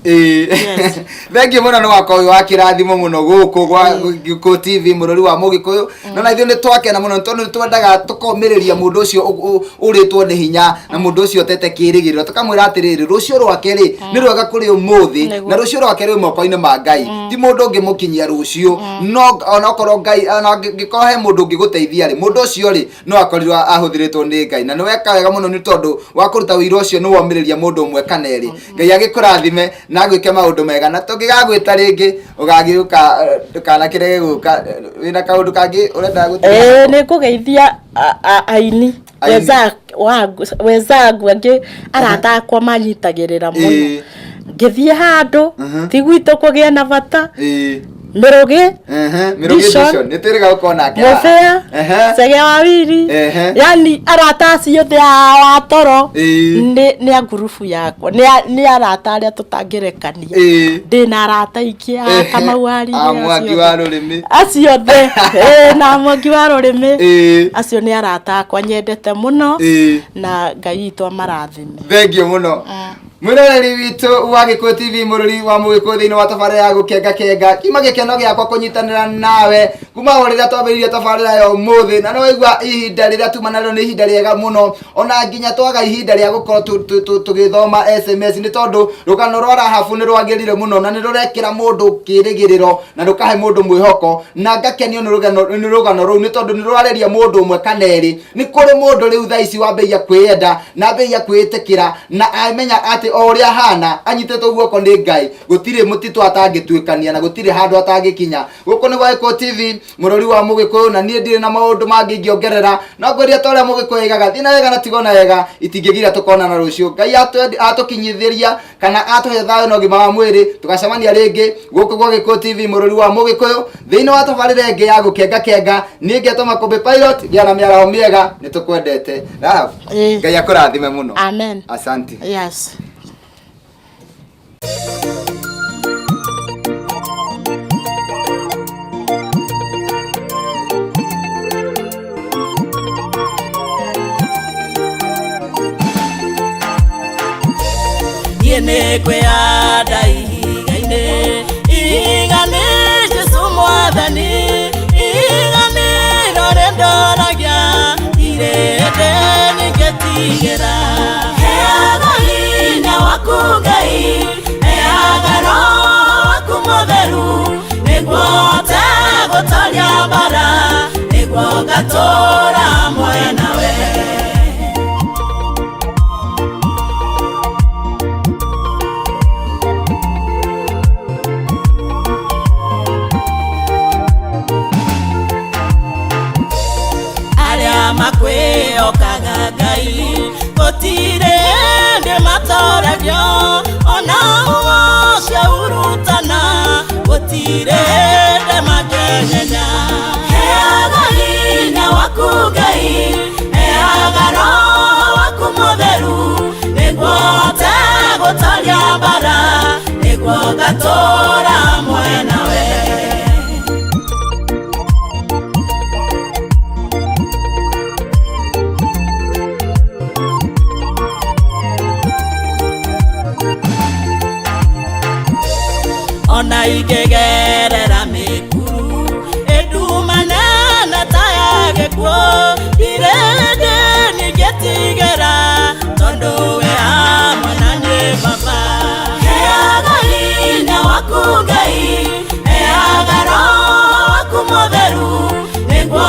Thank you muno no wako wa kirathimo muno guku gwa Gikuyu TV murori wa Mugikuyu na ithuĩ ni twakena muno tondu twendaga tukomiriria mundu ucio uritwo ni hinya na mundu ucio tete kirigiriro tukamwira atiriri rucio rwake ri ni rwega kuri umuthi na rucio rwake ri moko-ini ma Ngai ti mundu ungimukinyia rucio no onokorwo Ngai angikohe mundu ungiguteithia ri mundu ucio ri no akorirwo ahuthiritwo ni Ngai na ni weka wega muno ni tondu wa kuruta wira ucio ni womiriria mundu umwe kana eri. Ngai agikurathime na agwike maundu mega na tungigagwita ringi ugagiuka kana kirege guka wina kaundu kangi urenda gutia ni kugeithia aini wezangu angi arata akwa manyitagirira muno ngithie handu tigwito kugia na bata Mirugi Vision nitiriga ukona kya Mofea Sege Wawiri yani arata acio thia wa toro ni a gurufu yakwa ni arata aria tutangirekania ndina arata ikia Kamauari Mwangi wa Rurimi acio the na Mwangi wa Rurimi acio ni arata akwa nyendete muno na Ngai itu amarathime. Thank you muno. Mwiroreri witu wa Gikuyu TV murori wa Mugikuyu thiini wa tabarira ya gukenga kima gikeno giakwa kunyitanira nawe kuma uriria twambiririe tabarira ya umuthi na no waigua ihinda riria tumanariro ni ihinda riega muno ona nginya twaga ihinda ria gukorwo tugithoma SMS ni tondu rugano rwa Rahabu ni rwagirire muno na ni rurekira mundu kirigiriro na rukahe mundu mwihoko na ngakenio ni rugano ru ni tondu ni rwareria mundu umwe kaneri ni kuri mundu riu thaici wambeia kwiyenda na mbeia kwitikira na amenya ati oria hana anyitete guoko ni Ngai gutire mutitu atangituikania na gutire handu atangikinya guko ni gwa Gikuyu TV murori wa Mugikuyu na nie ndire na maundu mangi ngiongerera na ngweria toria Mugikuyu igaga thina wega na tigona wega itingigira tukona na rucio Ngai atukinyithiria kana atuhe thayo no gima wa mwiri tugacemania ringi guko gwa Gikuyu TV murori wa Mugikuyu thiini wa tabarira ingi ya gukenga nie ngetoma Kombe Pilot gia na miaraho miega nitukwendete Ngai akurathime muno. Amen. Asante. Yes. Yene kweyada igaine igane Jesu mwathani igane rorendoragia irende ningetigera heaga hinya waku Ngai heaga roho waku mutheru niguo tegutoria mbara niguo ngatura mwenawe. Makweo kagagai gotire ndi matoragio ona huo shaurutana gotire ndi magenya heaga hinya waku Ngai heaga roho waku mutheru niguo tegutoria mbara niguo ngatura mwenawe. Ona igegerera mikuru edumana na tayage kwo irende nigetigera tondu we hamwe nanye baba heaga hinya waku Ngai heaga roho waku mutheru niguo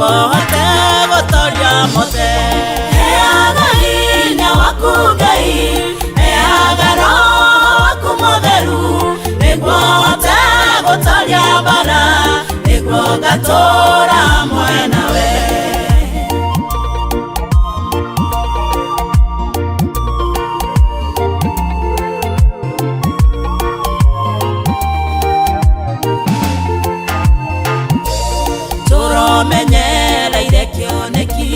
nĩguo hote gũtoria mothe. Heaga hinya waku Ngai, heaga Roho waku Mũtheru, nĩguo hote gũtoria mbara, nĩguo ngatũũra hamwe nawe. Tũromenyereire kĩoneki,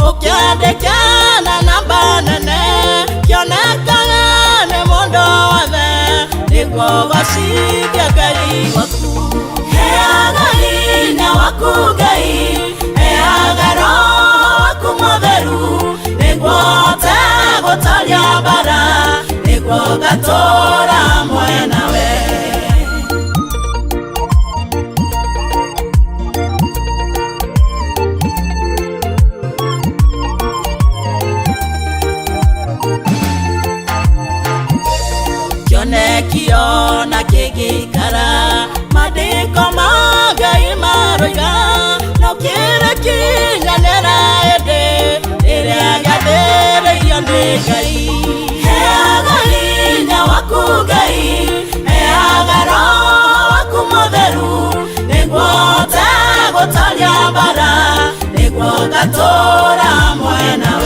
ũkĩandĩkana namba nene, kĩonekaga nĩ mũndũ wothe, nĩguo gũcithia Ngai waku. Heaga hinya waku Ngai, heaga Roho waku Mũtheru, nĩguo hote gũtoria mbara, nĩguo ngatũũra hamwe nawe. Kĩonekio na kĩgĩikara, maandĩko ma Ngai maroiga, no kĩrĩkinyanĩra hĩndĩ ĩrĩa gĩathĩrĩirio nĩ Ngai. Heaga hinya waku Ngai, heaga Roho waku Mũtheru, nĩguo hote gũtoria mbara, nĩguo ngatũũra hamwe nawe.